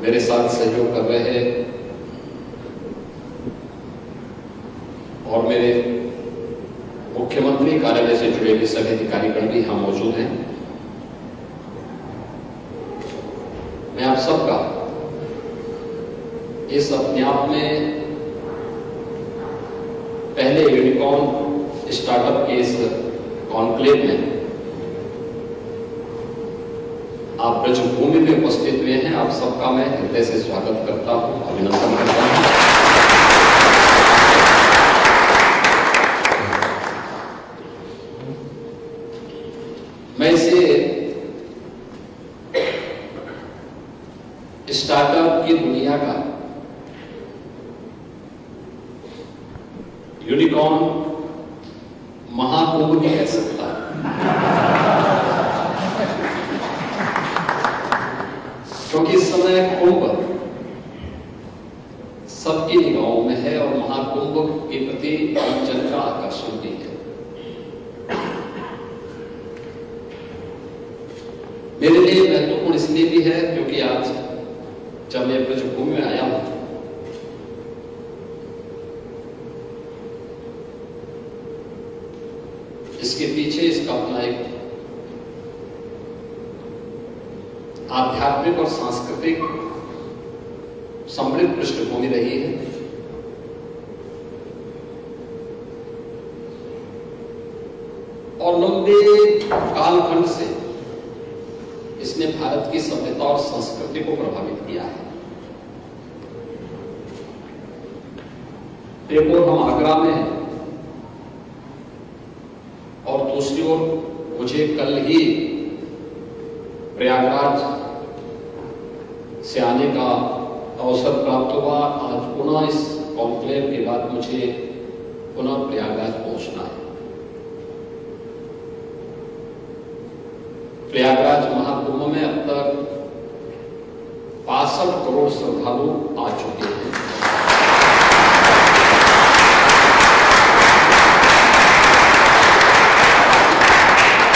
मेरे साथ सहयोग कर रहे हैं और मेरे मुख्यमंत्री कार्यालय से जुड़े हुए सभी अधिकारीगण भी यहां मौजूद हैं। मैं आप सबका इस अपने आप में पहले यूनिकॉर्न स्टार्टअप के इस कॉन्क्लेव में आप ब्रजभूमि में उपस्थित हुए हैं, आप सबका मैं हृदय से स्वागत करता हूं, अभिनंदन करता हूं। मैं इसे स्टार्टअप की दुनिया का यूनिकॉर्न महाकुंभ भी कह सकता है, क्योंकि इस समय कुंभ सबकी निगाहों में है और महाकुंभ के प्रति जन का आकर्षण भी है। मेरे लिए महत्वपूर्ण इसलिए भी है क्योंकि आज जब मैं ब्रजभूमि में आया हूं इसके पीछे इसका अपना एक आध्यात्मिक और सांस्कृतिक समृद्ध पृष्ठभूमि रही है। और लंबे कालखंड से इसने भारत की सभ्यता और संस्कृति को प्रभावित किया है। एक ओर हम आगरा में हैं और दूसरी ओर मुझे कल ही प्रयागराज से आने का अवसर प्राप्त हुआ। आज पुनः इस कॉन्क्लेव के बाद मुझे पुनः प्रयागराज पहुंचना है। प्रयागराज महाकुंभ में अब तक 65 करोड़ श्रद्धालु आ चुके हैं।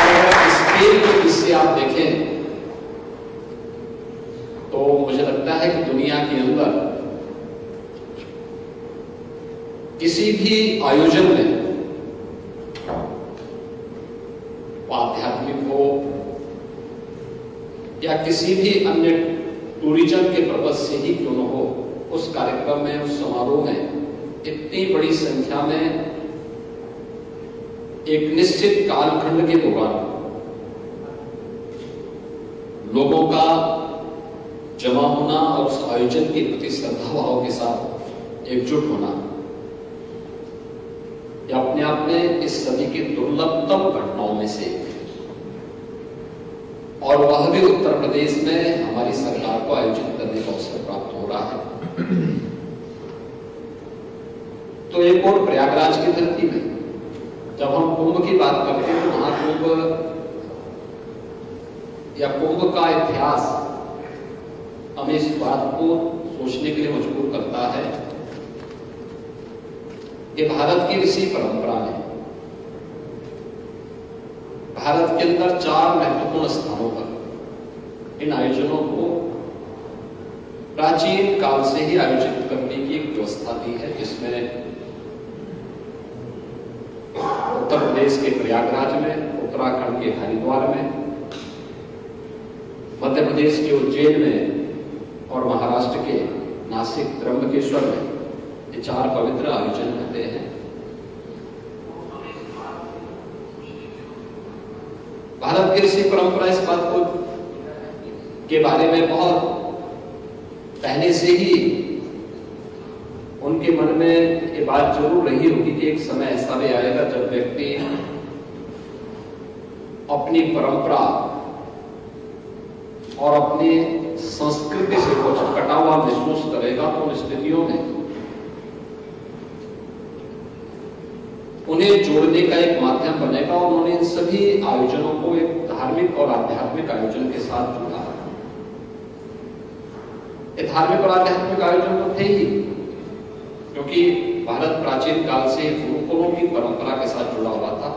और स्केल के जिससे आप देखें तो मुझे लगता है कि दुनिया के अंदर किसी भी आयोजन में आध्यात्मिक हो या किसी भी अन्य टूरिज्म के पर्पज से ही क्यों न हो, उस कार्यक्रम में, उस समारोह में इतनी बड़ी संख्या में एक निश्चित कालखंड के दौरान लोगों का जमा होना और उस आयोजन के प्रति श्रद्धा भाव के साथ एकजुट होना, यह अपने आप में इस सदी की दुर्लभतम घटनाओं में से एक है। और वह भी उत्तर प्रदेश में हमारी सरकार को आयोजित करने का अवसर प्राप्त हो रहा है। तो एक और प्रयागराज की धरती में जब हम कुंभ की बात करते हैं तो महाकुंभ या कुंभ का इतिहास हमें इस बात को सोचने के लिए मजबूर करता है कि भारत की ऋषि परंपरा में भारत के अंदर 4 महत्वपूर्ण स्थानों पर इन आयोजनों को प्राचीन काल से ही आयोजित करने की एक व्यवस्था दी है, जिसमें उत्तर प्रदेश के प्रयागराज में, उत्तराखंड के हरिद्वार में, मध्य प्रदेश के उज्जैन में और महाराष्ट्र के नासिक त्र्यंबकेश्वर में ये 4 पवित्र आयोजन होते हैं। भारत की ऋषि परंपरा इस बात को के बारे में बहुत पहले से ही उनके मन में ये बात जरूर रही होगी कि एक समय ऐसा भी आएगा जब व्यक्ति अपनी परंपरा और अपनी संस्कृति से कुछ कटा हुआ महसूस करेगा, तो उन स्थितियों में उन्हें जोड़ने का एक माध्यम बनेगा। और उन्होंने इन सभी आयोजनों को एक धार्मिक और आध्यात्मिक आयोजन के साथ जोड़ा। ये धार्मिक और आध्यात्मिक आयोजन तो थे ही, क्योंकि भारत प्राचीन काल से गुरुकुलों की परंपरा के साथ जुड़ा हुआ था।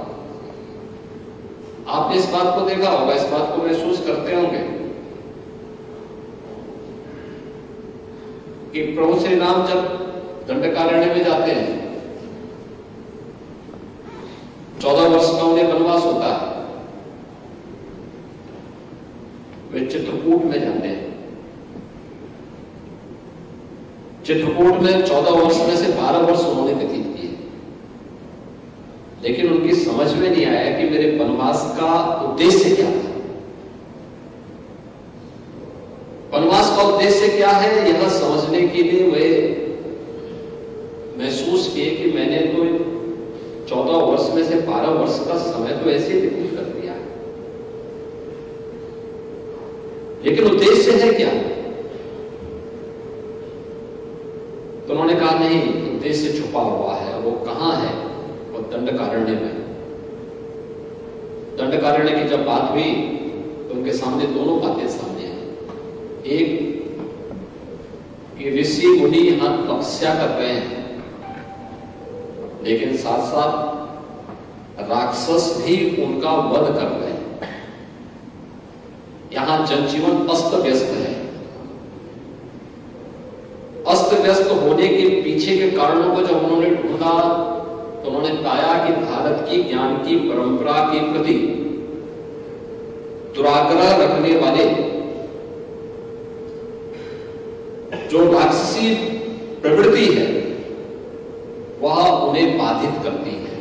आपने इस बात को देखा होगा, इस बात को महसूस करते होंगे कि प्रभु श्री राम जब दंडकारण्य में जाते हैं, 14 वर्ष का उन्हें वनवास होता है, वे चित्रकूट में जाते हैं। चित्रकूट में 14 वर्ष में से 12 वर्ष उन्होंने व्यतीत किए, लेकिन उनकी समझ में नहीं आया कि मेरे वनवास का उद्देश्य क्या था। वनवास का उद्देश्य क्या है, यह समझने के लिए वे महसूस किए कि मैंने तो 14 वर्ष में से 12 वर्ष का समय तो ऐसे व्यतीत कर दिया है, लेकिन उद्देश्य है क्या? तो उन्होंने कहा नहीं, उद्देश्य छुपा हुआ है। वो कहां है? वो दंडकारण्य में। दंडकारण्य की जब बात हुई तो उनके सामने दोनों बातें सामने आई। एक कि ऋषि मुनि यहां तपस्या कर रहे हैं, लेकिन साथ साथ राक्षस भी उनका वध कर रहे हैं। यहां जनजीवन अस्त व्यस्त है। अस्त व्यस्त होने के पीछे के कारणों को जब उन्होंने ढूंढा तो उन्होंने पाया कि भारत की ज्ञान की परंपरा के प्रति दुराग्रह रखने वाले जो राक्षसी प्रवृत्ति है वह उन्हें बाधित करती है।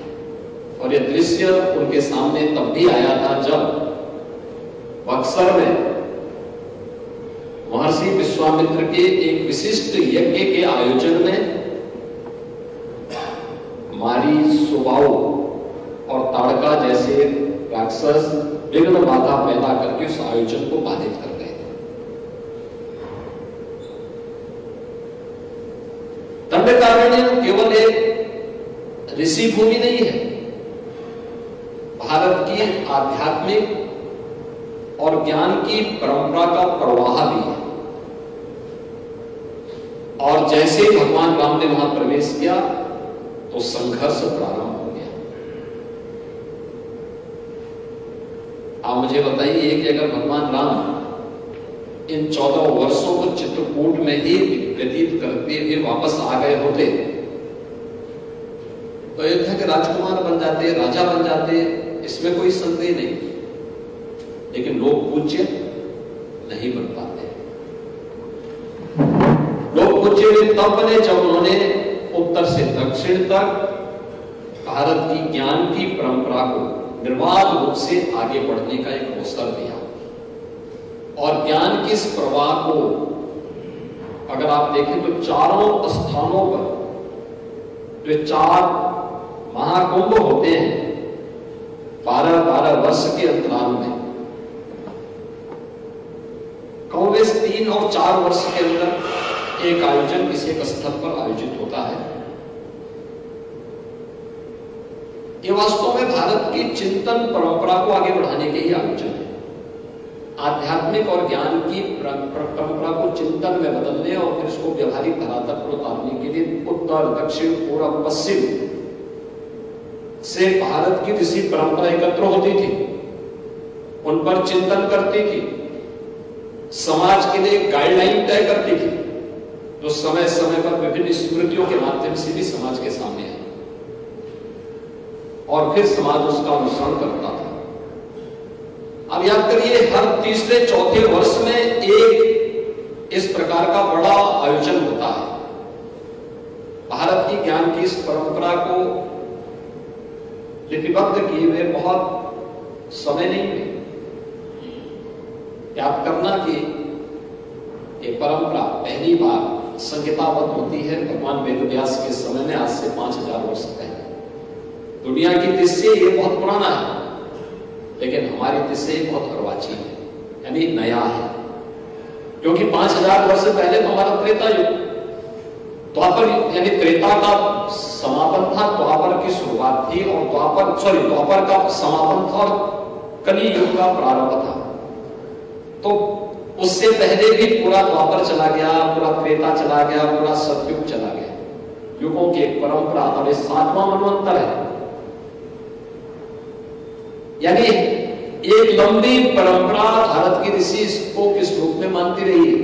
और यह दृश्य उनके सामने तब भी आया था जब बक्सर में महर्षि विश्वामित्र के एक विशिष्ट यज्ञ के आयोजन में मारी, सुबाऊ और ताड़का जैसे राक्षस विघ्न बाधा पैदा करके उस आयोजन को बाधित कर गए थे। दंडकारण्य केवल एक ऋषि भूमि नहीं है, भारत की आध्यात्मिक और ज्ञान की परंपरा का प्रवाह भी है। और जैसे ही भगवान राम ने वहां प्रवेश किया तो संघर्ष प्रारंभ हो गया। आप मुझे बताइए कि अगर भगवान राम इन 14 वर्षों को चित्रकूट में ही व्यतीत करते हुए वापस आ गए होते तो अयोध्या के राजकुमार बन जाते, राजा बन जाते, इसमें कोई संदेह नहीं। लेकिन लोग पूज्य नहीं बन पाते। लोग पूज्य भी तब बने जब उन्होंने उत्तर से दक्षिण तक भारत की ज्ञान की परंपरा को निर्बाध रूप से आगे बढ़ने का एक अवसर दिया। और ज्ञान के इस प्रवाह को अगर आप देखें तो चारों स्थानों पर जो 4 महाकुंभ होते हैं 12-12 वर्ष के अंतराल में, कमोबेश 3 और 4 वर्ष के अंदर एक आयोजन किसी एक स्थल पर आयोजित होता है। ये वास्तव में भारत की चिंतन परंपरा को आगे बढ़ाने के ही आयोजन है। आध्यात्मिक और ज्ञान की परंपरा को चिंतन में बदलने और फिर इसको व्यवहारिक धरातल पर उतारने के लिए उत्तर, दक्षिण, पूर्व, पश्चिम से भारत की ऋषि परंपरा एकत्र होती थी, उन पर चिंतन करती थी, समाज के लिए गाइडलाइन तय करती थी, जो समय समय पर विभिन्न स्मृतियों के माध्यम से भी समाज के सामने है और फिर समाज उसका अनुसरण करता था। अब याद करिए, हर तीसरे चौथे वर्ष में एक इस प्रकार का बड़ा आयोजन होता है। भारत की ज्ञान की इस परंपरा को लिपिबद्ध किए हुए बहुत समय नहीं हुए। याद करना कि ये परंपरा पहली बार संहिताबद्ध होती है भगवान वेदव्यास के समय में, आज से 5000 वर्ष पहले। दुनिया की दृष्टि ये बहुत पुराना है, लेकिन हमारी दृष्टि बहुत अर्वाचीन है, यानी नया है। क्योंकि 5000 वर्ष पहले तो हमारा त्रेता युग, द्वापर यानी त्रेता का समापन था, द्वापर की शुरुआत थी, और द्वापर का समापन था और कली युग का प्रारंभ था। तो उससे पहले भी पूरा द्वापर चला गया, पूरा त्रेता चला गया, पूरा सतयुग चला गया। युगों की एक परंपरा और 7वां मनवंतर है, यानी एक लंबी परंपरा भारत की ऋषि इसको किस रूप में मानती रही है।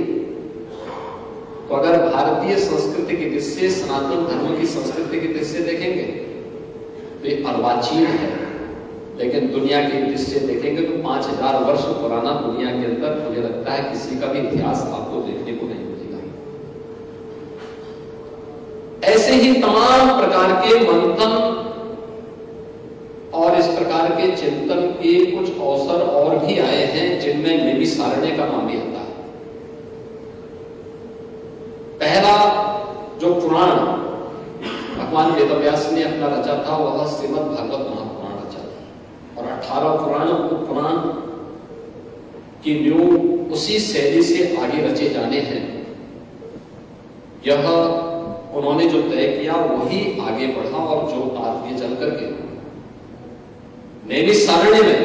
तो अगर भारतीय संस्कृति की दृष्टि से, सनातन धर्म की संस्कृति की दृष्टि से देखेंगे तो ये अर्वाचीन है, लेकिन दुनिया की दृष्टि से देखेंगे तो 5000 वर्ष पुराना दुनिया के अंदर मुझे लगता है किसी का भी इतिहास आपको देखने को नहीं मिलेगा। ऐसे ही तमाम प्रकार के मंथन और इस प्रकार के चिंतन के कुछ अवसर और भी आए हैं, जिनमें नैमिषारण्य का नाम भी आता है। पहला जो पुराण भगवान वेदव्यास ने अपना रचा था वह श्रीमद् भागवत महापुराण रचा था, और 18 पुराण उपपुराण की न्यू उसी शैली से आगे रचे जाने हैं। यह उन्होंने जो तय किया वही आगे बढ़ा, और जो आगे चल करके नैमिषारण्य में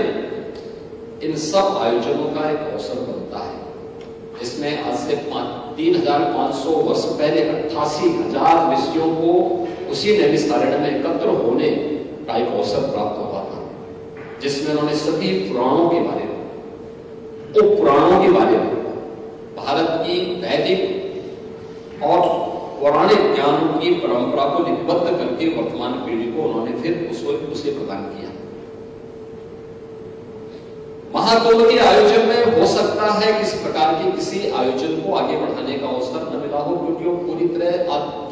इन सब आयोजनों का एक अवसर बनता है। इसमें आज से 3500 वर्ष पहले 88,000 ऋषियों को उसी नैमिषारण्य में एकत्र होने का एक अवसर प्राप्त हुआ था, जिसमें उन्होंने सभी पुराणों के बारे में, उपपुराणों के बारे में, भारत की वैदिक और पौराणिक ज्ञानों की परंपरा को लिपिबद्ध करके वर्तमान पीढ़ी को उन्होंने फिर उसे प्रदान किया। महाकुंभ के आयोजन में हो सकता है कि इस प्रकार के किसी आयोजन को आगे बढ़ाने का अवसर न मिला हो, क्योंकि वो पूरी तरह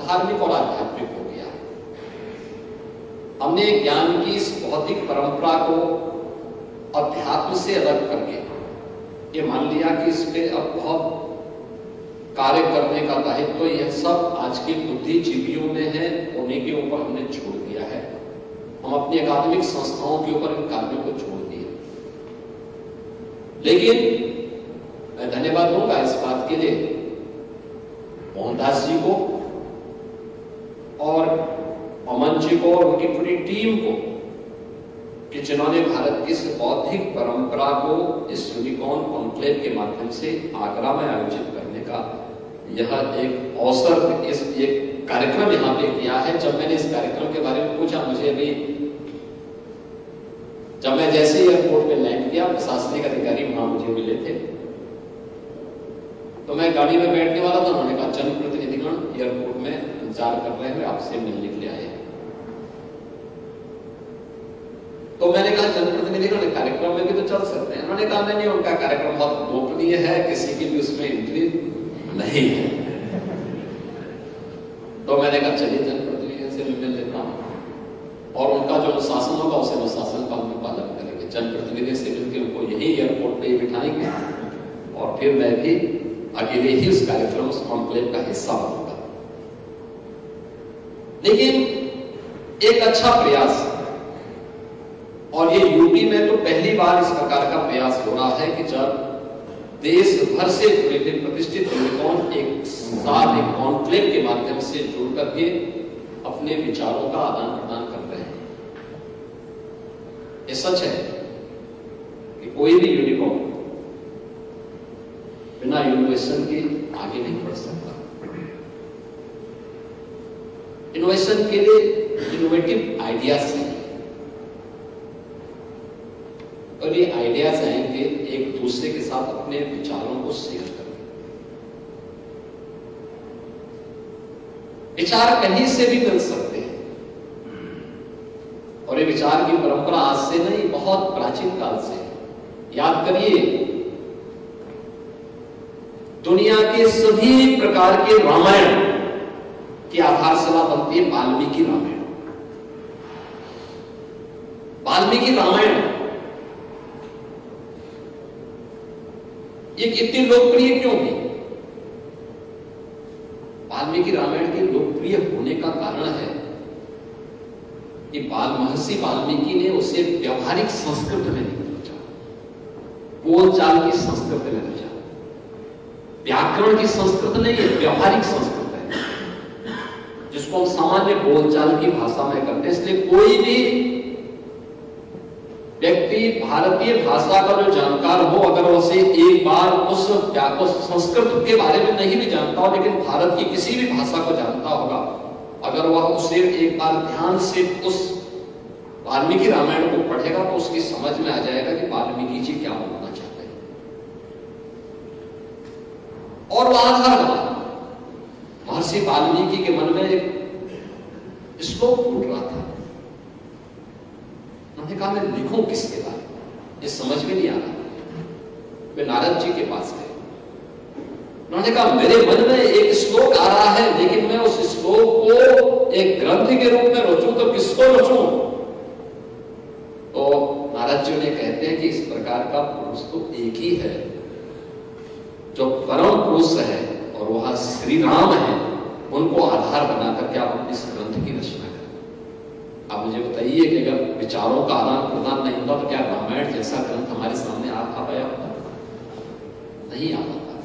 धार्मिक और आध्यात्मिक हो गया। हमने ज्ञान की इस भौतिक परंपरा को अध्यात्म से अलग करके ये मान लिया कि इस पे अब बहुत कार्य करने का दायित्व यह सब आज के बुद्धिजीवियों में है, उन्हीं के ऊपर हमने छोड़ दिया है। हम अपनी अकादमिक संस्थाओं के ऊपर इन कार्यों को छोड़ दिए। लेकिन मैं धन्यवाद दूंगा इस बात के लिए मोहनदास जी को और अमन जी को और उनकी पूरी टीम को, कि जिन्होंने भारत की इस बौद्धिक परंपरा को इस यूनिकॉर्न कॉन्क्लेव के माध्यम से आगरा में आयोजित करने का यह एक अवसर, इस एक कार्यक्रम यहाँ पे किया है। जब मैंने इस कार्यक्रम के बारे में पूछा, मुझे अभी जब मैं जैसे ही एयरपोर्ट में लैंड किया, प्रशासनिक अधिकारी वहां मुझे मिले थे, तो मैं गाड़ी में बैठने वाला था। उन्होंने कहा जनप्रतिनिधिगण एयरपोर्ट में इंतजार कर रहे हैं, आपसे मिलने के लिए आए हैं। तो मैंने कहा जनप्रतिनिधिगण कार्यक्रम में भी तो चल सकते हैं। उन्होंने कहा नहीं, उनका कार्यक्रम बहुत गोपनीय है, किसी की भी उसमें एंट्री नहीं है। तो मैंने कहा चलिए जनप्रतिनिधि से मिल लेता हूं, और उनका जो अनुशासन होगा उसे अनुशासन का हम पालन करेंगे। जनप्रतिनिधि से मिलकर उनको यही एयरपोर्ट पे बिठाएंगे, और फिर मैं भी अकेले ही उस कार्यक्रम, उस कॉन्क्लेव का हिस्सा बनूंगा। लेकिन एक अच्छा प्रयास, और ये यूपी में तो पहली बार इस प्रकार का प्रयास हो रहा है कि जब देश भर से जुड़े हुए प्रतिष्ठित यूनिकॉर्न एक साथ एक कॉन्क्लेव के माध्यम से जुड़ करके अपने विचारों का आदान प्रदान कर रहे हैं। ये सच है कि कोई भी यूनिकॉर्न बिना इनोवेशन के आगे नहीं बढ़ सकता। इनोवेशन के लिए इनोवेटिव आइडियाज चाहिए, और ये आइडियाज आएंगे एक दूसरे के साथ अपने विचारों को शेयर करके। विचार कहीं से भी मिल सकते हैं, और ये विचार की परंपरा आज से नहीं, बहुत प्राचीन काल से। याद करिए, दुनिया के सभी प्रकार के रामायण की आधारशिला बनती है वाल्मीकि रामायण। वाल्मीकि रामायण ये कितनी लोकप्रिय क्यों हुई? वाल्मीकि रामायण के लोकप्रिय होने का कारण है कि महर्षि वाल्मीकि ने उसे व्यवहारिक संस्कृत में नहीं रचा, बोलचाल की संस्कृत में रचा। व्याकरण की संस्कृत नहीं है, व्यवहारिक संस्कृत है, जिसको हम सामान्य बोलचाल की भाषा में करते हैं। इसलिए कोई भी व्यक्ति भारतीय भाषा का जो जानकार हो, अगर उसे एक बार उस संस्कृत के बारे में नहीं भी जानता हो, लेकिन भारत की किसी भी भाषा को जानता होगा, अगर वह उसे एक बार ध्यान से उस वाल्मीकि रामायण को पढ़ेगा तो उसकी समझ में आ जाएगा कि वाल्मीकि जी क्या बोलना चाहते हैं, और वह आधार बना। महर्षि वाल्मीकि के मन में एक श्लोक फूट रहा था। उन्होंने कहा मैं लिखूं किसके बारे में, ये समझ में नहीं आ रहा। वे नारद जी के पास गए। उन्होंने कहा मेरे मन में एक श्लोक आ रहा है, लेकिन मैं उस श्लोक को एक ग्रंथ के रूप में रचूं तो किसको रचूं? तो नारद जी ने कहते हैं कि इस प्रकार का पुरुष तो एक ही है जो परम पुरुष है और वह श्री राम है। उनको आधार बना करके आप अपने इस ग्रंथ की रचना करें। आप मुझे बताइए कि अगर विचारों का आदान प्रदान नहीं होता तो क्या रामायण जैसा ग्रंथ हमारे सामने आ पाया होता? नहीं आ पाता।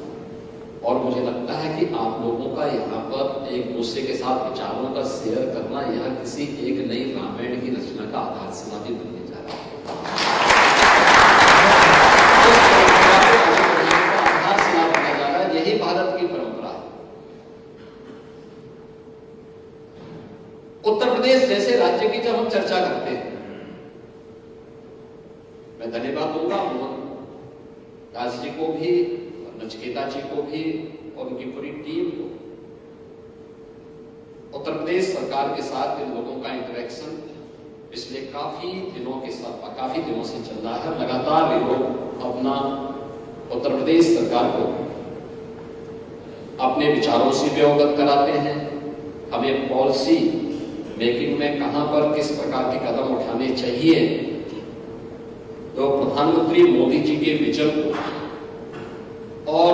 और मुझे लगता है कि आप लोगों का यहाँ पर एक दूसरे के साथ विचारों का शेयर करना यह किसी एक नई रामायण की रचना का आधारशिला भी बनने जा रहा है। आधारशिला बनने जा रहा है। यही भारत की परंपरा है। उत्तर प्रदेश जैसे राज्य की जब हम चर्चा करते हैं, मैं धन्यवाद दूंगा मोहन दास जी को भी, नचिकेता जी को भी और उनकी पूरी टीम को। उत्तर प्रदेश सरकार के साथ इन लोगों का इंटरेक्शन पिछले काफी दिनों से चल रहा है। लगातार ये लोग अपना उत्तर प्रदेश सरकार को अपने विचारों से भी अवगत कराते हैं। हमें पॉलिसी मेकिंग में कहां पर किस प्रकार के कदम उठाने चाहिए, तो प्रधानमंत्री मोदी जी के विजन को और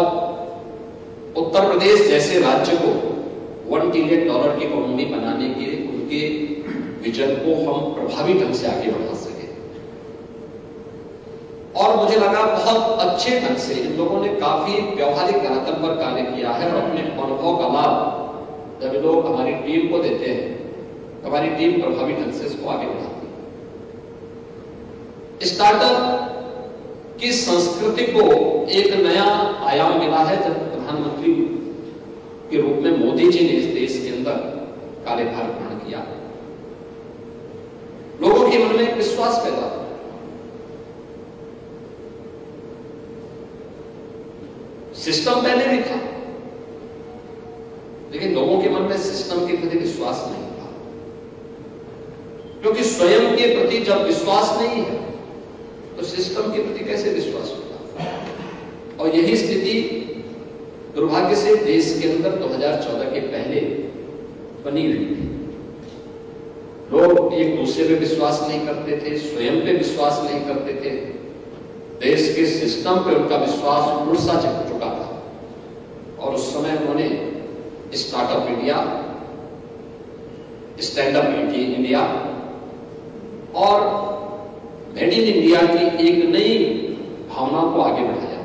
उत्तर प्रदेश जैसे राज्य को $1 ट्रिलियन की इकोनॉमी बनाने के उनके विजन को हम प्रभावी ढंग से आगे बढ़ा सके। और मुझे लगा बहुत अच्छे ढंग से इन लोगों ने काफी व्यवहारिक धरातल पर कार्य किया है। और अपने अनुभव का लाभ जब लोग हमारी टीम को देते हैं, हमारी टीम प्रभावी ढंग से इसको आगे बढ़ाती है। स्टार्टअप की संस्कृति को एक नया आयाम मिला है जब प्रधानमंत्री के रूप में मोदी जी ने इस देश के अंदर कार्यभार ग्रहण किया। लोगों के मन में विश्वास पैदा हुआ। सिस्टम पहले भी था, लेकिन लोगों के मन में सिस्टम के प्रति विश्वास नहीं था, क्योंकि स्वयं के प्रति जब विश्वास नहीं है तो सिस्टम के प्रति कैसे विश्वास होगा। और यही स्थिति दुर्भाग्य से देश के अंदर 2014 के पहले बनी रही थी। लोग एक दूसरे पे विश्वास नहीं करते थे, स्वयं पे विश्वास नहीं करते थे, देश के सिस्टम पे उनका विश्वास उड़ सा चुका था। और उस समय उन्होंने startup India, stand up India और मेड इन इंडिया की एक नई भावना को आगे बढ़ाया।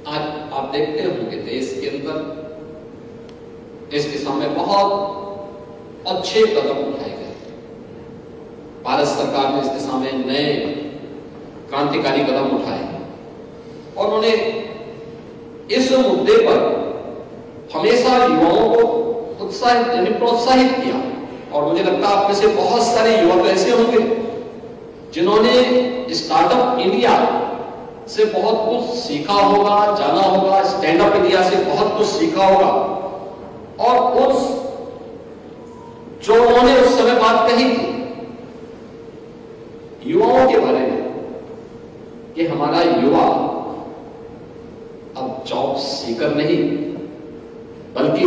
आज आप देखते होंगे देश के अंदर इस दिशा में बहुत अच्छे कदम उठाए गए। भारत सरकार ने इस दिशा में नए क्रांतिकारी कदम उठाए और उन्होंने इस मुद्दे पर हमेशा युवाओं को प्रोत्साहित किया। और मुझे लगता है आप में से बहुत सारे युवक ऐसे होंगे जिन्होंने स्टार्टअप इंडिया से बहुत कुछ सीखा होगा, जाना होगा, स्टैंड अप इंडिया से बहुत कुछ सीखा होगा। और उस जो उन्होंने उस समय बात कही थी युवाओं के बारे में कि हमारा युवा अब जॉब सीकर नहीं बल्कि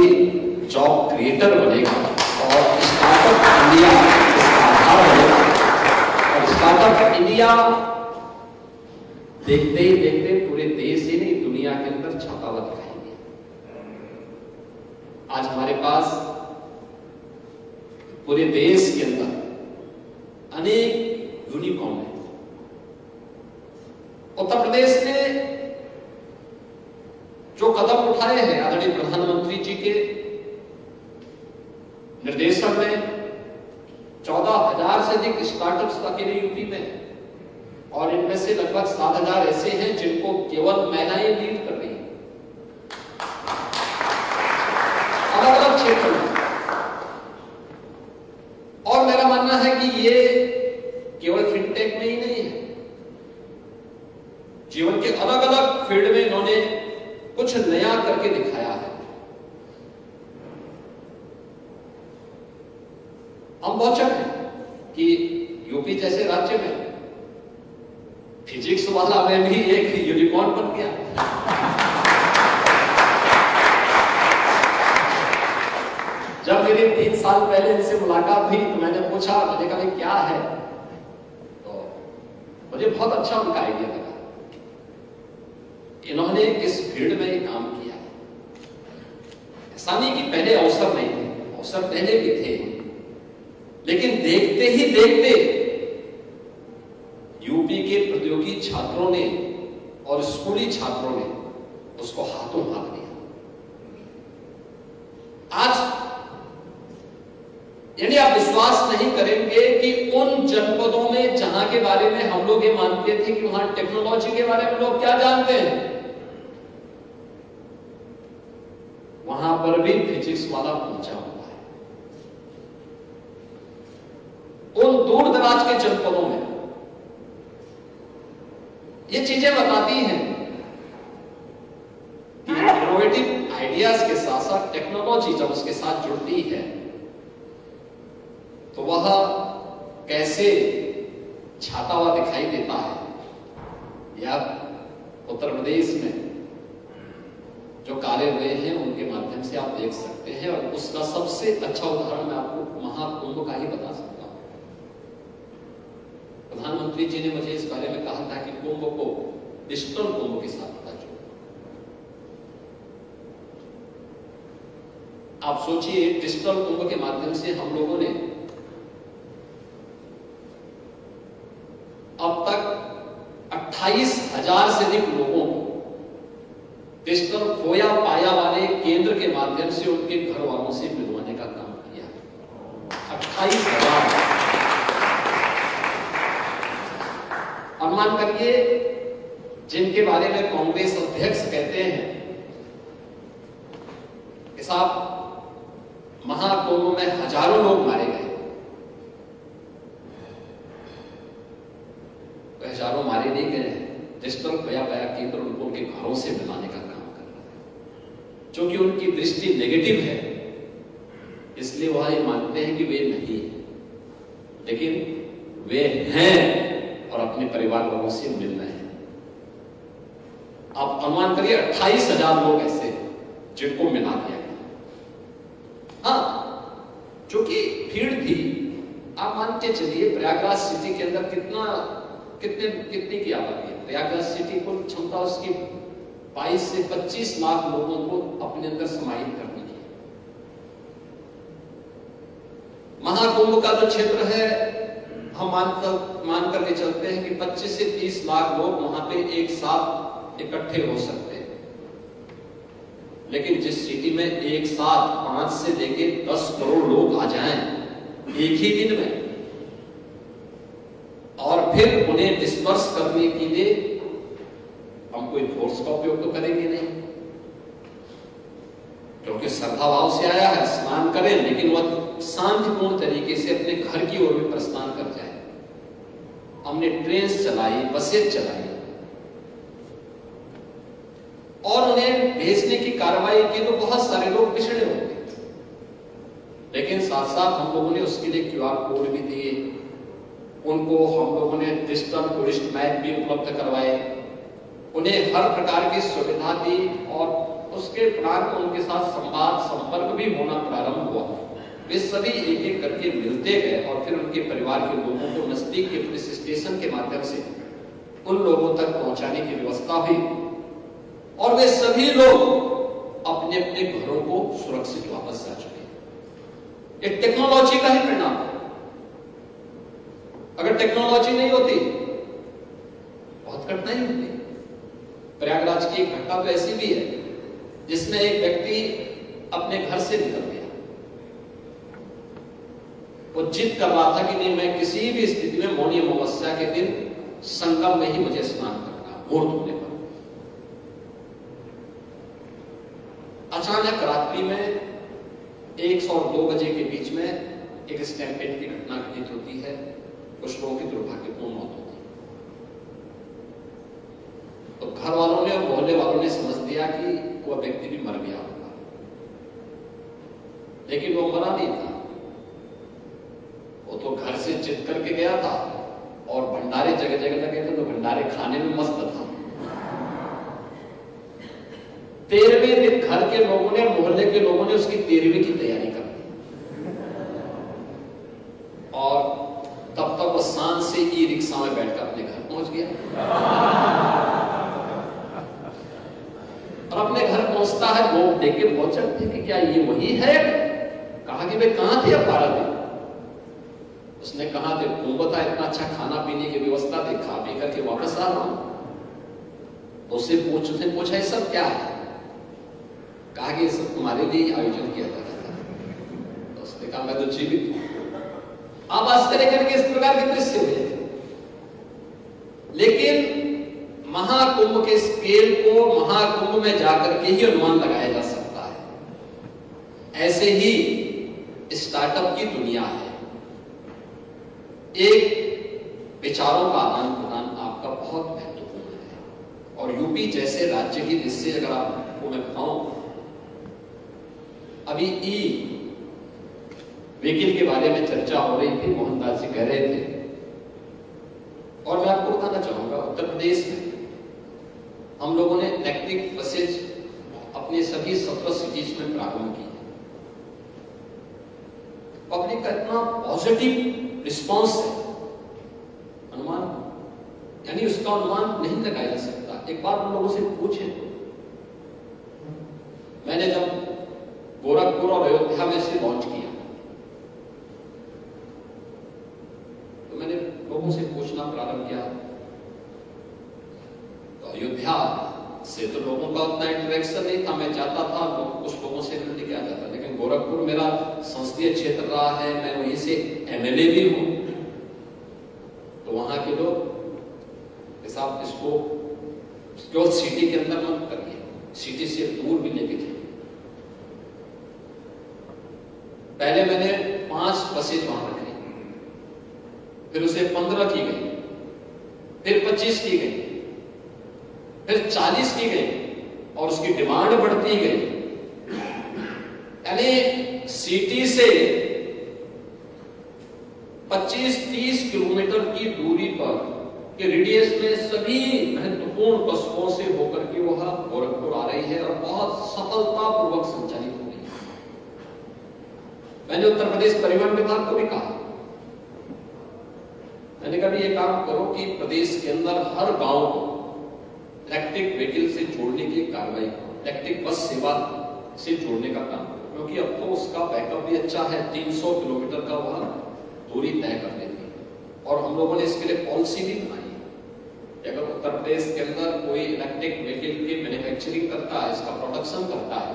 जॉब क्रिएटर बनेगा और स्टार्टअप इंडिया इसका आधार बनेगा। और स्टार्टअप इंडिया देखते ही देखते पूरे देश ही नहीं दुनिया के अंदर छाता हुआ दिखाई दिया। आज हमारे पास पूरे देश के अंदर अनेक यूनिकॉर्न है। उत्तर प्रदेश ने जो कदम उठाए हैं आदरणीय प्रधानमंत्री जी के निर्देशन में 14,000 से अधिक स्टार्टअप्स अकेले यूपी में, और इनमें से लगभग 7,000 ऐसे हैं जिनको केवल महिलाएं लीड कर रही हैं अलग अलग क्षेत्रों में। और मेरा मानना है कि ये केवल फिनटेक में ही नहीं है, जीवन के अलग अलग फील्ड में इन्होंने कुछ नया करके दिखाया है। हम बहुत चक हैं कि यूपी जैसे राज्य में फिजिक्स वाला में भी एक यूनिकॉर्न बन गया। जब मेरी 3 साल पहले इनसे मुलाकात हुई तो मैंने पूछा, मैंने कहा क्या है, तो मुझे बहुत अच्छा उनका आइडिया लगा। इन्होंने किस फील्ड में काम किया है, ऐसा नहीं कि पहले अवसर नहीं थे, अवसर पहले भी थे, लेकिन देखते ही देखते यूपी के प्रतियोगी छात्रों ने और स्कूली छात्रों ने उसको हाथों हाथ लिया। आज यानी आप विश्वास नहीं करेंगे कि उन जनपदों में जहां के बारे में हम लोग ये मानते थे कि वहां टेक्नोलॉजी के बारे में लोग क्या जानते हैं, वहां पर भी फिजिक्स वाला पहुंचा हुआ है। उन दूर दराज के जनपदों में ये चीजें बताती हैं कि इनोवेटिव आइडियाज के साथ साथ टेक्नोलॉजी जब उसके साथ जुड़ती है तो वह कैसे छाता हुआ दिखाई देता है। या उत्तर प्रदेश में जो कार्य हुए हैं उनके माध्यम से आप देख सकते हैं, और उसका सबसे अच्छा उदाहरण मैं आपको महाकुंभ का ही बता सकता हूं। प्रधानमंत्री जी ने मुझे इस बारे में कहा था कि कुंभ को डिजिटल कुंभ के साथ पता जोड़ो। आप सोचिए, डिजिटल कुंभ के माध्यम से हम लोगों ने अब तक 28,000 से अधिक लोगों को डिजिटल खोया पाया वाले केंद्र के माध्यम से उनके घर वालों से मिलवाने का काम किया। 28,000। अनुमान करिए, जिनके बारे में कांग्रेस अध्यक्ष कहते हैं कि साहब महाकुंभ में हजारों लोग मारे गए, तो हजारों मारे नहीं गए, डिजिटल खोया पाया केंद्र उनको उनके घरों से मिलाने का काम कर रहा है। क्योंकि उनकी दृष्टि नेगेटिव है, इसलिए वह ये मानते हैं कि वे नहीं है, लेकिन वे हैं और अपने परिवार वालों से मिल रहे हैं। आप अनुमान करिए 28,000 लोग ऐसे जिनको मिला दिया गया। हाँ, जो कि भीड़ थी, आप मान के चलिए प्रयागराज सिटी के अंदर कितनी की आबादी है। प्रयागराज सिटी को क्षमता उसकी 22 से 25 लाख लोगों को अपने अंदर समाहित करने की। महाकुंभ का जो क्षेत्र है, हम मान करके चलते हैं कि 25 से 30 लाख लोग वहां पे एक साथ इकट्ठे हो सकते हैं। लेकिन जिस सिटी में एक साथ 5 से लेके 10 करोड़ लोग आ जाएं एक ही दिन में, और फिर उन्हें डिस्पर्स करने के लिए हम कोई फोर्स का उपयोग तो करेंगे नहीं, क्योंकि श्रद्धा भाव से आया है, स्नान करें, लेकिन वह शांतिपूर्ण तरीके से अपने घर की ओर भी प्रस्थान कर जाए। हमने ट्रेन चलाई, बसें चलाई और उन्हें भेजने की कार्रवाई की, तो बहुत सारे लोग पिछड़े होंगे, लेकिन साथ साथ हम लोगों ने उसके लिए QR कोड भी दिए, उनको हम लोगों ने डिजिटल टूरिस्ट मैप भी उपलब्ध करवाए, उन्हें हर प्रकार की सुविधा दी, और उसके उपरांत उनके साथ संवाद संपर्क भी होना प्रारंभ हुआ। वे सभी एक एक करके मिलते गए और फिर उनके परिवार के लोगों को नजदीक के पुलिस स्टेशन के माध्यम से उन लोगों तक पहुंचाने की व्यवस्था हुई, और वे सभी लोग अपने अपने घरों को सुरक्षित वापस जा चुके। ये टेक्नोलॉजी का ही परिणाम है। अगर टेक्नोलॉजी नहीं होती बहुत कठिनाई होती। प्रयागराज की एक घटना तो ऐसी भी है जिसमें एक व्यक्ति अपने घर से निकल गया, वो जिद कर रहा था कि नहीं, मैं किसी भी स्थिति में मौनी अमावस्या के दिन संगम में ही मुझे स्नान करना, मुहूर्त होने पर। अचानक रात्रि में 1 और 2 बजे के बीच में एक स्टैम्पेड की घटना घटित होती है, कुछ लोगों की दुर्भाग्यपूर्ण मौत होती है। तो घर वालों ने और मोहल्ले वालों ने समझ दिया कि वह व्यक्ति भी मर गया होगा, लेकिन वो मरा नहीं था। तो घर से जिद करके गया था और भंडारे जगह जगह लगे थे, तो भंडारे खाने में मस्त था। 13वें दिन घर के लोगों ने, मोहल्ले के लोगों ने उसकी 13वीं की तैयारी कर दी और तब तक वो सांझ से ई रिक्शा में बैठकर अपने घर पहुंच गया। और अपने घर पहुंचता है, लोग देख के बहुत चढ़ते कि क्या ये वही है? कहा कि भाई कहां थे अब 12 दिन? उसने कहा कि तुम बता, इतना अच्छा खाना पीने की व्यवस्था थी, खा पी करके वापस आ रहा हूं। उससे पूछा ये सब क्या है? कहा कि ये सब तुम्हारे लिए आयोजन किया जा रहा था। तो उसने कहा मैं तो जीवित हूं। आप आश्चर्य करके इस प्रकार के दृश्य हुए। लेकिन महाकुंभ के स्केल को महाकुंभ में जाकर के ही अनुमान लगाया जा सकता है। ऐसे ही स्टार्टअप की दुनिया है। एक विचारों का आदान प्रदान आपका बहुत महत्वपूर्ण है। और यूपी जैसे राज्य की दृष्टि अगर आपको मैं बताऊं, अभी ई व्हीकल के बारे में चर्चा हो रही थी, मोहनदास जी कह रहे थे, और मैं आपको बताना चाहूंगा उत्तर प्रदेश में हम लोगों ने इलेक्ट्रिक बसेज अपने सभी 17 सिटीज में प्रारंभ की। पब्लिक का इतना पॉजिटिव रिस्पांस है, अनुमान यानी उसका अनुमान नहीं लगाया जा सकता। एक बार उन लोगों से पूछे, मैंने जब गोरखपुर और अयोध्या में से लॉन्च किया तो मैंने लोगों से पूछना प्रारंभ किया। तो अयोध्या से तो लोगों का उतना इंटरेक्शन नहीं था, मैं जाता था कुछ लोगों से मिलने के आ जाता, लेकिन गोरखपुर मेरा संसदीय क्षेत्र रहा है, मैं वहीं से एमएलए भी हूं, तो वहां के लोग साहब इसको केवल सिटी के अंदर मत करिए, सिटी से दूर भी लेके जाइए। पहले मैंने 5 बसेज वहां रखी, फिर उसे 15 की गई, फिर 25 की गई, फिर 40 की गई और उसकी डिमांड बढ़ती गई। यानी सिटी से 25-30 किलोमीटर की दूरी पर के रेडियस में सभी महत्वपूर्ण कस्बों से होकर के वह गोरखपुर आ रही है और बहुत सफलतापूर्वक संचालित हो रही है। मैंने उत्तर प्रदेश परिवहन विभाग को भी कहा, मैंने कहा ये काम करो कि प्रदेश के अंदर हर गांव को इलेक्ट्रिक व्हीकल से जोड़ने की कार्रवाई, इलेक्ट्रिक बस सेवा से जोड़ने का काम, क्योंकि अब तो उसका बैकअप भी अच्छा है, 300 किलोमीटर का वह दूरी तय कर लेती है। और हम लोगों ने इसके लिए पॉलिसी भी बनाई है कि अगर उत्तर प्रदेश के अंदर कोई इलेक्ट्रिक व्हीकल की मैन्युफैक्चरिंग करता है, इसका प्रोडक्शन करता है,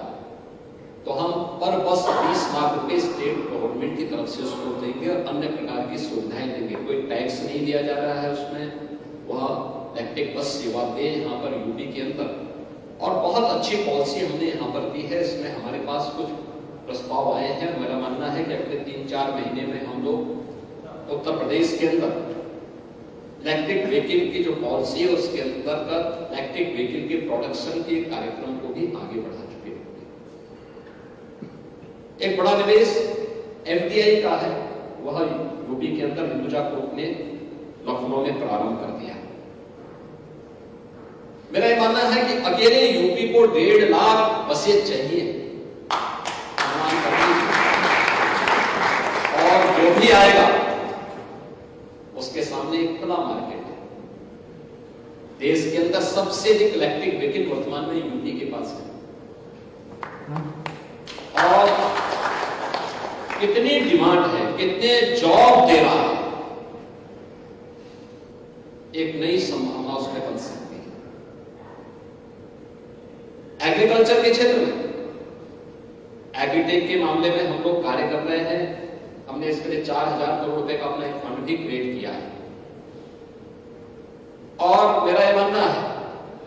तो हम पर बस 20 लाख रुपए स्टेट गवर्नमेंट की तरफ से उसको देंगे और अन्य प्रकार की सुविधाएं देंगे। कोई टैक्स नहीं दिया जा रहा है उसमें, वह इलेक्ट्रिक बस सेवा दे यहाँ पर यूपी के अंदर। और बहुत अच्छी पॉलिसी हमने यहाँ पर दी है। इसमें हमारे पास कुछ प्रस्ताव आए हैं। मेरा मानना है कि अगले 3-4 महीने में हम लोग उत्तर प्रदेश के अंदर इलेक्ट्रिक व्हीकल की जो पॉलिसी है उसके अंतर्गत इलेक्ट्रिक व्हीकल के प्रोडक्शन के कार्यक्रम को भी आगे बढ़ा चुके हैं। एक बड़ा निवेश एफडीआई का है, वह यूपी के अंदर हिंदुजा ग्रुप ने लखनऊ में प्रारंभ कर दिया। मेरा यह मानना है कि अकेले यूपी को 1.5 लाख बसें चाहिए, और जो भी आएगा उसके सामने एक खुला मार्केट है। देश के अंदर सबसे अधिक इलेक्ट्रिक व्हीकल वर्तमान में यूपी के पास है। और कितनी डिमांड है, कितने जॉब दे रहा है, एक नई संभावना उसमें बन सकती है। एग्रीकल्चर के क्षेत्र में, एग्रीटेक के मामले में हम लोग कार्य कर रहे हैं। हमने इसके लिए 4000 करोड़ रुपए का अपना एक फंड भी क्रिएट किया है। और मेरा यह मानना है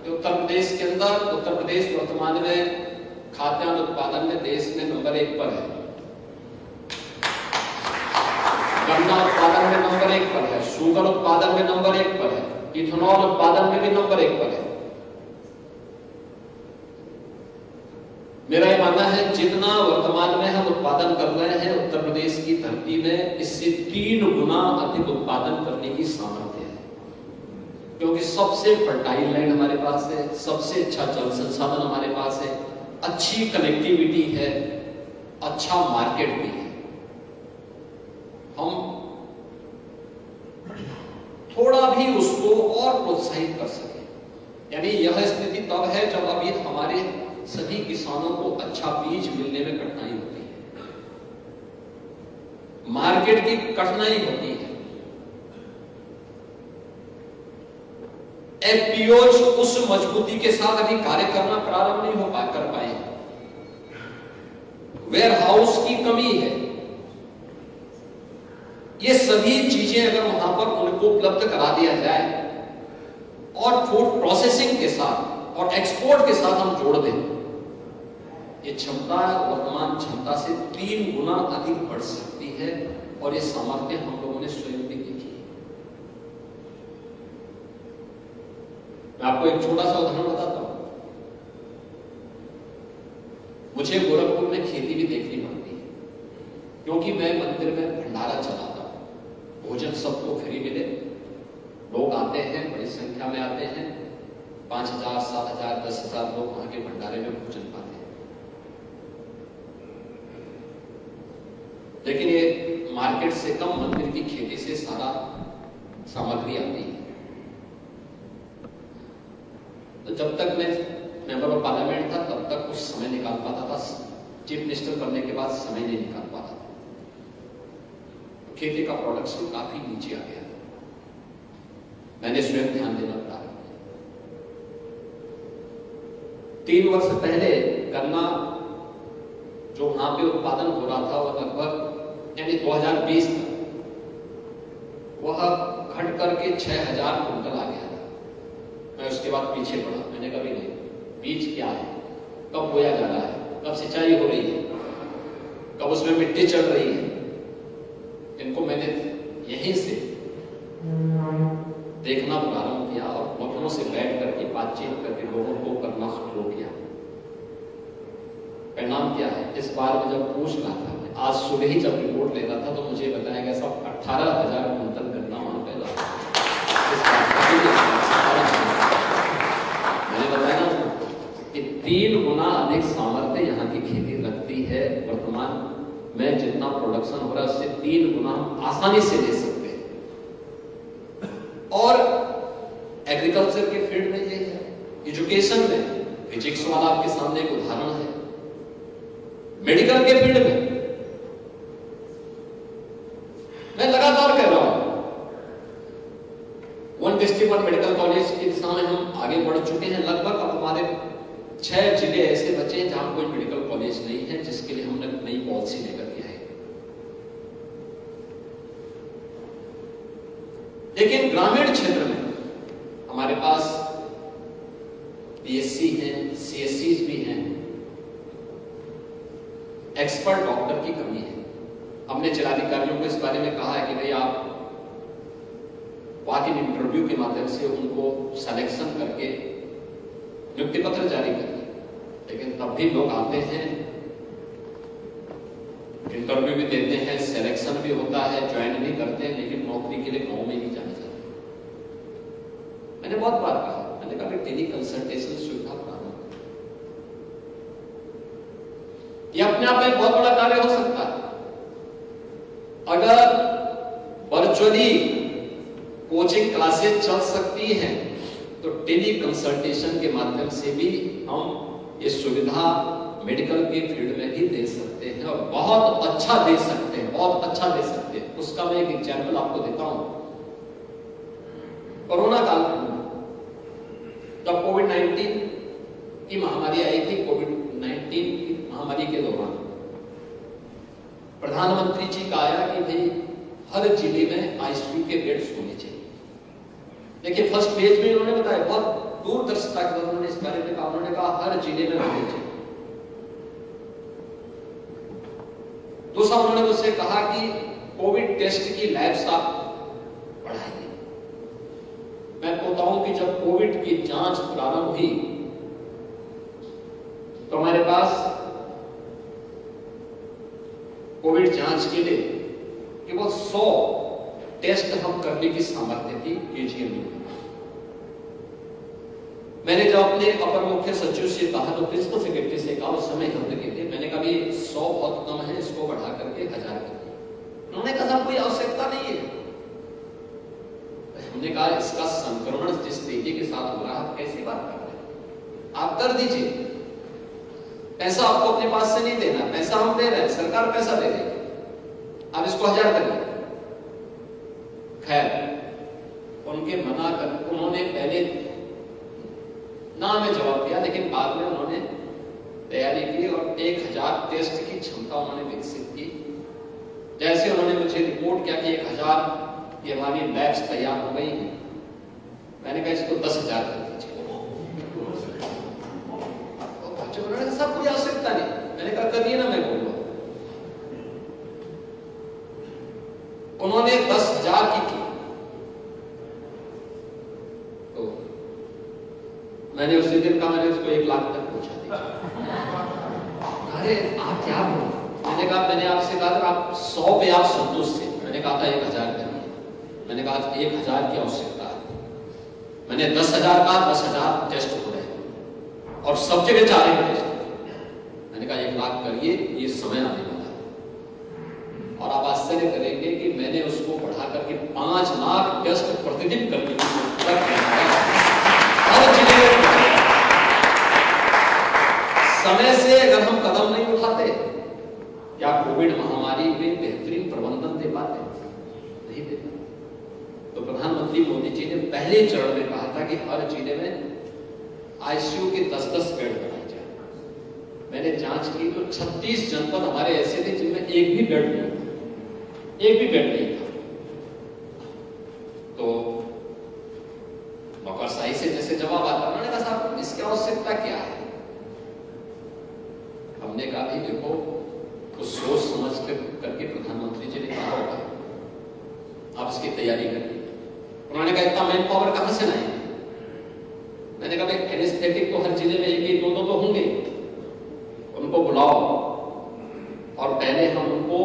कि उत्तर प्रदेश के अंदर, उत्तर प्रदेश वर्तमान में खाद्यान्न उत्पादन में देश में नंबर 1 पर है, गन्ना उत्पादन में नंबर 1 पर है, शुगर उत्पादन में नंबर 1 पर है, इथेनॉल उत्पादन में भी नंबर 1 पर है। मेरा यह मानना मानना है जितना वर्तमान में हम उत्पादन कर रहे हैं उत्तर प्रदेश की धरती में, इससे 3 गुना अधिक उत्पादन करने की सामर्थ्य है, क्योंकि सबसे फर्टाइल लैंड हमारे पास है, सबसे अच्छा जल संसाधन हमारे पास है, अच्छी कनेक्टिविटी है, अच्छा मार्केट भी है। हम थोड़ा भी उसको और प्रोत्साहित कर सके। यानी यह स्थिति तब है जब अभी हमारे सभी किसानों को अच्छा बीज मिलने में कठिनाई होती है, मार्केट की कठिनाई होती है, एफपीओज उस मजबूती के साथ अभी कार्य करना प्रारंभ नहीं कर पाए, वेयर हाउस की कमी है। ये सभी चीजें अगर वहां पर उनको उपलब्ध करा दिया जाए और फूड प्रोसेसिंग के साथ और एक्सपोर्ट के साथ हम जोड़ दें, ये क्षमता वर्तमान क्षमता से 3 गुना अधिक बढ़ सकती है। और ये सामर्थ्य हम लोगों ने स्वयं भी देखी है। मैं आपको एक छोटा सा उदाहरण बताता हूं। मुझे गोरखपुर में खेती भी देखनी पड़ती है, क्योंकि मैं मंदिर में भंडारा चलाता हूं। भोजन सबको फ्री मिले, लोग आते हैं, बड़ी संख्या में आते हैं, 5000, 7000, 10,000 लोग वहां के भंडारे में भोजन पाते हैं। लेकिन ये मार्केट से कम मंदिर की खेती से सारा सामग्री आती है। तो जब तक मैं मेंबर ऑफ पार्लियामेंट था तब तक कुछ समय निकाल पाता था, चीफ मिनिस्टर बनने के बाद समय नहीं निकाल पाता था। खेती का प्रोडक्शन काफी नीचे आ गया। मैंने स्वयं ध्यान देना प्रारंभ किया। 3 वर्ष पहले गन्ना जो वहां पे उत्पादन हो रहा था वह लगभग यानी 2020 तक वह घट करके 6000 कुंटल आ गया था। मैं उसके बाद पीछे पड़ा, मैंने कभी नहीं, बीज क्या है, कब बोया जा रहा है, कब सिंचाई हो रही है, कब उसमें मिट्टी चल रही है, इनको मैंने यहीं से देखना प्रारंभ किया और वक्तों से बैठ करके बातचीत करके लोगों को करना शुरू किया। परिणाम क्या है? इस बार में जब पूछ रहा था, आज सुबह ही जब रिपोर्ट ले रहा था तो मुझे बताया गया सब 18,000 कुंटल गन्ना वहां पे लगा। मैंने बताया ना कि 3 गुना अधिक सामर्थ्य यहाँ की खेती रखती है। वर्तमान में जितना प्रोडक्शन हो रहा है उससे 3 गुना हम आसानी से ले सकते हैं। और एग्रीकल्चर के फील्ड में ये है, एजुकेशन में फिजिक्स वाला आपके सामने एक उदाहरण है, मेडिकल के फील्ड में मैं लगातार कह रहा हूं 1 डिस्ट्रिक्ट 1 मेडिकल कॉलेज की दिशा में हम आगे बढ़ चुके हैं। लगभग अब हमारे 6 जिले ऐसे बचे हैं जहां कोई मेडिकल कॉलेज नहीं है, जिसके लिए हमने नई पॉलिसी लेकर के आए। लेकिन ग्रामीण क्षेत्र में हमारे पास पीएससी हैं, सीएससीज भी हैं, एक्सपर्ट डॉक्टर की कमी है। हमने जिलाधिकारियों को इस बारे में कहा है कि भाई आप वॉक इन इंटरव्यू के माध्यम से उनको सिलेक्शन करके नियुक्ति पत्र जारी करिए। लेकिन तब भी लोग आते हैं, इंटरव्यू भी देते हैं, सिलेक्शन भी होता है, ज्वाइन भी करते हैं, लेकिन नौकरी के लिए गांव में नहीं जाना चाहते। मैंने बहुत बार कहा, मैंने कहा टेली कंसल्टेशन सुविधा प्रारंभ, ये अपने आप में बहुत बड़ा कार्य हो सकता है। अगर वर्चुअली कोचिंग क्लासेस चल सकती हैं तो टेली कंसल्टेशन के माध्यम से भी हम ये सुविधा मेडिकल के फील्ड में भी दे सकते हैं और बहुत अच्छा दे सकते हैं, बहुत अच्छा दे सकते हैं। उसका मैं एक एग्जाम्पल आपको देता हूं। कोरोना काल में जब कोविड-19 की महामारी आई थी, कोविड-19 की महामारी के दौरान प्रधानमंत्री जी का आया कि भाई हर जिले में आईसीयू के बेड्स होने चाहिए। देखिए फर्स्ट पेज में उन्होंने बताया, बहुत दूरदर्शिता के बाद उन्होंने इस बारे में कहा, उन्होंने कहा हर जिले में होने चाहिए। दूसरा उन्होंने मुझसे कहा कि कोविड टेस्ट की लैब्स आप बढ़ाइए। मैं बताऊं कि जब कोविड की जांच प्रारंभ हुई तो हमारे पास कोविड जांच के लिए केवल 100 टेस्ट हम करने की सामर्थ्य थी केजीएमयू में। मैंने जब अपने अपर मुख्य सचिव से कहा तो प्रिंसिपल सेक्रेटरी से कहा, उस समय हम लगे थे, मैंने कहा ये 100 बहुत कम है, इसको बढ़ा करके 1000 कर दिया। उन्होंने कहा साहब कोई आवश्यकता नहीं है। हमने कहा इसका संक्रमण जिस तेजी के साथ हो रहा है, कैसी बात कर रहे हैं, आप कर दीजिए, पैसा आपको अपने पास से नहीं देना, पैसा हम दे रहे हैं, सरकार पैसा दे रही है, आप इसको 1000 करिए। खैर उनके मना कर, उन्होंने पहले ना में जवाब दिया, लेकिन बाद में उन्होंने तैयारी की और 1000 टेस्ट की क्षमता उन्होंने विकसित की। जैसे उन्होंने मुझे रिपोर्ट किया कि 1000 की हमारी लैब्स तैयार हो गई हैं, मैंने कहा इसको 10,000 कर दीजिए। उन्होंने कहा सब कोई आवश्यकता नहीं। मैंने कहा करिए ना, मैं बोलूंगा। उन्होंने 10,000 की। मैंने उसी दिन कहा, मैंने उसको 1 लाख तक पहुंचा दिया। अरे आप क्या बोल, मैंने कहा मैंने आपसे कहा था आप 100 पे आप संतुष्ट थे, मैंने कहा था 1000 करिए। मैंने कहा 1000 की आवश्यकता है। मैंने 10,000 कहा, 10,000 टेस्ट हो रहे और सब जगह जा रहे हैं टेस्ट। मैंने कहा 1 लाख करिए, ये समय आने वाला है। और आप आश्चर्य करेंगे कि मैंने उसको बढ़ा करके 5 लाख टेस्ट प्रतिदिन करने की समय से अगर हम कदम नहीं उठाते, क्या कोविड महामारी में बेहतरीन प्रबंधन दे पाते? नहीं दे पाते। तो प्रधानमंत्री मोदी जी ने पहले चरण में कहा था कि हर जिले में आईसीयू के 10-10 बेड बनाए जाए। मैंने जांच की तो 36 जनपद हमारे ऐसे थे जिनमें एक भी बेड नहीं था, एक भी बेड नहीं था। तो नौकरशाही से जैसे जवाब आता, उन्होंने कहा साहब इसकी आवश्यकता क्या है? हमने कहा भी देखो, कुछ सोच समझ करके प्रधानमंत्री जी ने कहा होगा, आप इसकी तैयारी करिए। उन्होंने कहा इतना मैन पावर कहां से लाएंगे? मैंने कहा भाई एनेस्थेटिक तो हर जिले में 1-1, 2-2 तो होंगे, उनको बुलाओ और पहले हम उनको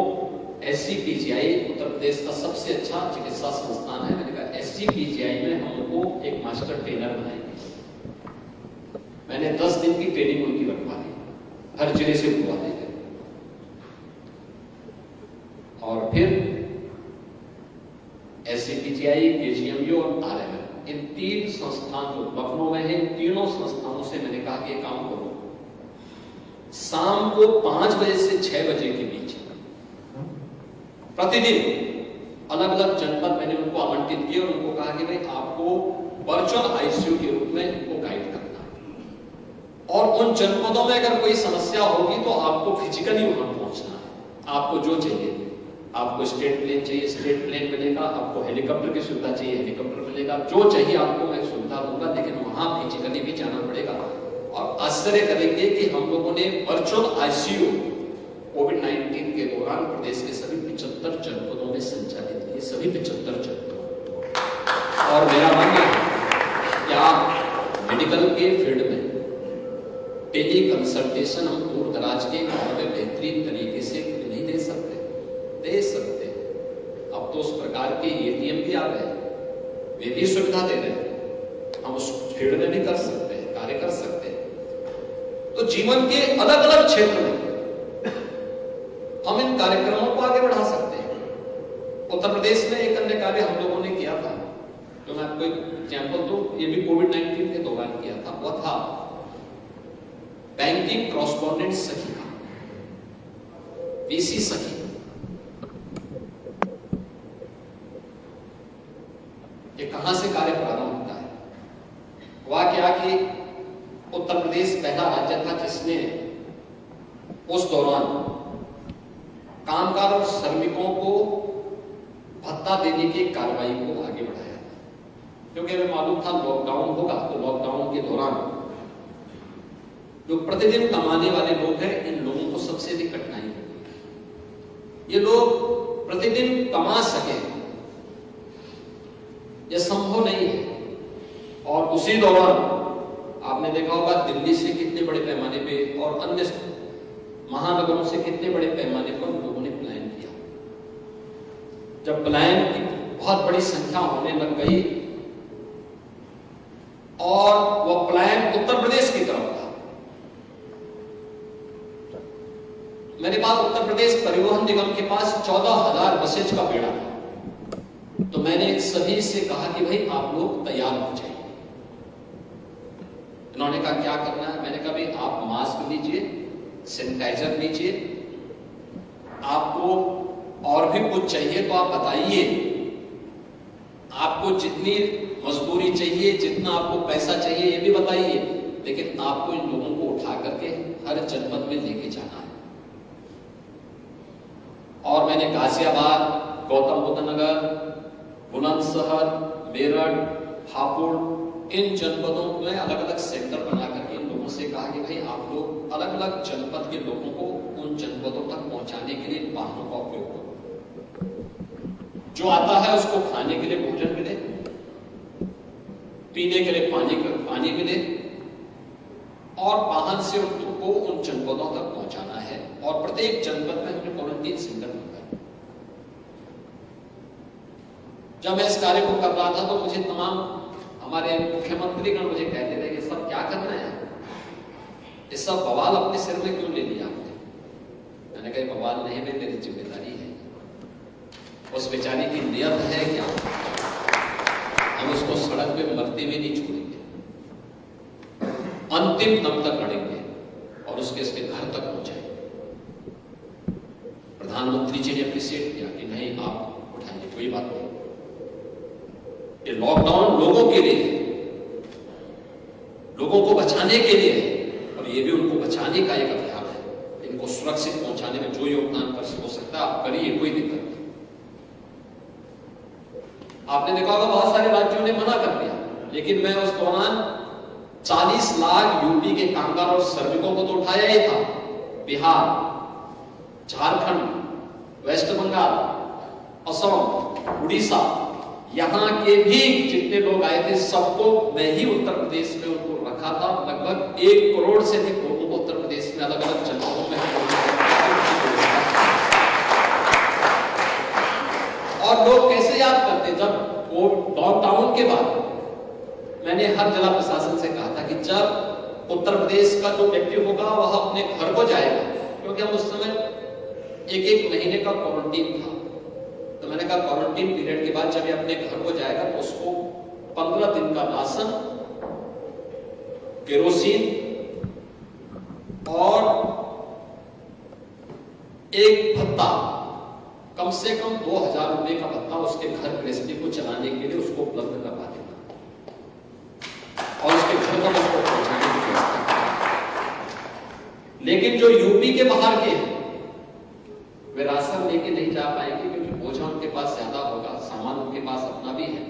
SCPGI, उत्तर प्रदेश का सबसे अच्छा चिकित्सा संस्थान है, मैंने कहा SCPGI में हम उनको एक मास्टर ट्रेनर बनाएंगे। मैंने 10 दिन की ट्रेनिंग उनकी रखवा दी, हर जिले से बुलवाते थे। और फिर SCPGI, KGMU और RML, इन 3 संस्थान जो लखनऊ में है, तीनों संस्थानों से मैंने कहा कि काम करो, शाम को 5 बजे से 6 बजे के बीच प्रतिदिन अलग अलग जनपद मैंने उनको आवंटित किए और उनको कहा कि भाई आपको वर्चुअल आईसीयू के रूप में इनको गाइड करना, और उन जनपदों में अगर कोई समस्या होगी तो आपको फिजिकली वहां पहुंचना है। आपको जो चाहिए, आपको स्टेट प्लेन चाहिए, स्टेट प्लेन मिलेगा, आपको हेलीकॉप्टर की सुविधा चाहिए, हेलीकॉप्टर मिलेगा, जो चाहिए आपको मैं सुविधा दूंगा, लेकिन वहां फिजिकली भी जाना पड़ेगा। और आश्चर्य करेंगे कि हम लोगों ने वर्चुअल आईसीयू कोविड-19 के दौरान प्रदेश के सभी 75 जनपदों में संचालित किए, सभी 75 जनपदों। और मेरा मानना है कि आप मेडिकल के फील्ड में टेली कंसल्टेशन हम दूर दराज के गांव में बेहतरीन तरीके से नहीं दे सकते, दे सकते। अब तो उस प्रकार के ATM भी आ गए, वे भी सुविधा दे रहे हैं, हम उस फील्ड में भी कर सकते हैं, कार्य कर सकते हैं। तो जीवन के अलग अलग क्षेत्र में हम इन कार्यक्रमों को आगे बढ़ा सकते हैं। उत्तर प्रदेश में एक अन्य कार्य हम लोगों ने किया था, जो मैं आपको एक एग्जाम्पल दूं, ये भी कोविड-19 के दौरान किया था, वो था बैंकिंग कॉरेस्पॉन्डेंट सखी का, BC सखी। ये कहां से कार्य प्रारंभ होता है? हुआ क्या कि उत्तर प्रदेश पहला राज्य था जिसने उस दौरान कामगार और श्रमिकों को भत्ता देने की कार्रवाई को आगे बढ़ाया, क्योंकि हमें मालूम था लॉकडाउन होगा। तो लॉकडाउन के दौरान जो प्रतिदिन कमाने वाले लोग हैं, इन लोगों को सबसे अधिक कठिनाई होगी। ये लोग प्रतिदिन कमा सके, यह संभव नहीं है। और उसी दौरान आपने देखा होगा दिल्ली से कितने बड़े पैमाने पे और अन्य महानगरों से कितने बड़े पैमाने पर लोगों ने पलायन किया। जब पलायन की बहुत बड़ी संख्या होने लग गई और वह पलायन उत्तर प्रदेश की तरफ था, मेरे पास उत्तर प्रदेश परिवहन निगम के पास 14,000 बसेज का बेड़ा था। तो मैंने सभी से कहा कि भाई आप लोग तैयार हो जाइए। इन्होंने कहा क्या करना है? मैंने कहा भाई आप मास्क लीजिए, सैनिटाइजर लीजिए, आपको और भी कुछ चाहिए तो आप बताइए, आपको जितनी मजदूरी चाहिए, जितना आपको पैसा चाहिए ये भी बताइए, लेकिन आपको इन लोगों को उठा करके हर जनपद में लेके जाना है। और मैंने गाजियाबाद, गौतम बुद्ध नगर, बुलंदशहर, मेरठ, हापुड़, इन जनपदों में अलग अलग सेंटर बना करके इन लोगों से कहा कि भाई आप लोग अलग अलग जनपद के लोगों को उन जनपदों तक पहुंचाने के लिए वाहनों का उपयोग करो। जो आता है उसको खाने के लिए भोजन मिले, पीने के लिए पानी मिले, और वाहन से उनको उन जनपदों तक पहुंचाना है। और प्रत्येक जनपद में हमने क्वारंटीन सेंटर बनाया। जब मैं इस कार्य को कर रहा था तो मुझे तमाम हमारे मुख्यमंत्रीगण मुझे कहते थे ये सब क्या करना है, ये सब बवाल अपने सिर में क्यों ले लिया आपने? मैंने कहा बवाल नहीं है, मेरी जिम्मेदारी है। उस बेचारी की नियत है क्या, हम उसको सड़क पे मरते हुए नहीं छोड़ेंगे, अंतिम दम तक लड़ेंगे और उसके घर तक पहुंचाएंगे। प्रधानमंत्री जी ने अप्रिशिएट किया कि नहीं आप उठाइए, कोई बात नहीं, ये लॉकडाउन लोगों के लिए है, लोगों को बचाने के लिए है, और ये भी उनको बचाने का एक अभियान है। इनको सुरक्षित पहुंचाने में जो योगदान कर हो सकता है आप करिए, कोई दिक्कत नहीं। आपने देखा होगा बहुत सारे राज्यों ने मना कर दिया, लेकिन मैं उस दौरान 40 लाख यूपी के कामगार और श्रमिकों को तो उठाया ही था। बिहार, झारखंड, वेस्ट बंगाल, असम, उड़ीसा, यहां के भी जितने लोग आए थे सबको मैं ही उत्तर प्रदेश में उनको रखा था। लगभग 1 करोड़ से अधिक लोगों को उत्तर प्रदेश में अलग अलग जनपदों में, और लोग कैसे याद करते, जब वो लॉकडाउन के बाद मैंने हर जिला प्रशासन से कहा था कि जब उत्तर प्रदेश का जो व्यक्ति होगा वह अपने घर को जाएगा, क्योंकि हम उस समय 1-1 महीने का क्वारंटीन था, तो मैंने कहा क्वारंटीन पीरियड के बाद जब ये अपने घर को जाएगा तो उसको 15 दिन का राशन, केरोसिन और एक भत्ता, कम से कम 2,000 रुपए का भत्ता उसके घर गृहस्थी को चलाने के लिए उसको उपलब्ध करवा देना और उसके घर तक उसको पहुंचाने की व्यवस्था। लेकिन जो यूपी के बाहर के हैं वे राशन लेके नहीं जा पाएंगे, क्योंकि बोझा उनके पास ज्यादा होगा, सामान उनके पास अपना भी है,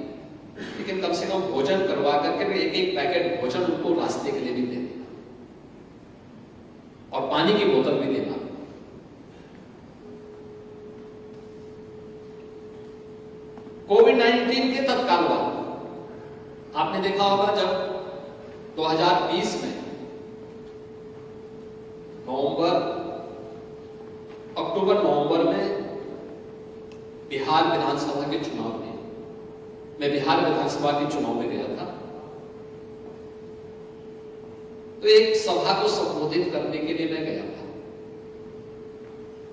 लेकिन कम से कम भोजन करवा करके 1-1 पैकेट भोजन उनको रास्ते के लिए भी दे देना और पानी की बोतल भी देना। कोविड-19 के तत्काल बाद आपने देखा होगा जब 2020 में अक्टूबर-नवंबर में बिहार विधानसभा के चुनाव में, मैं बिहार विधानसभा के चुनाव में गया था, तो एक सभा को संबोधित करने के लिए मैं गया था।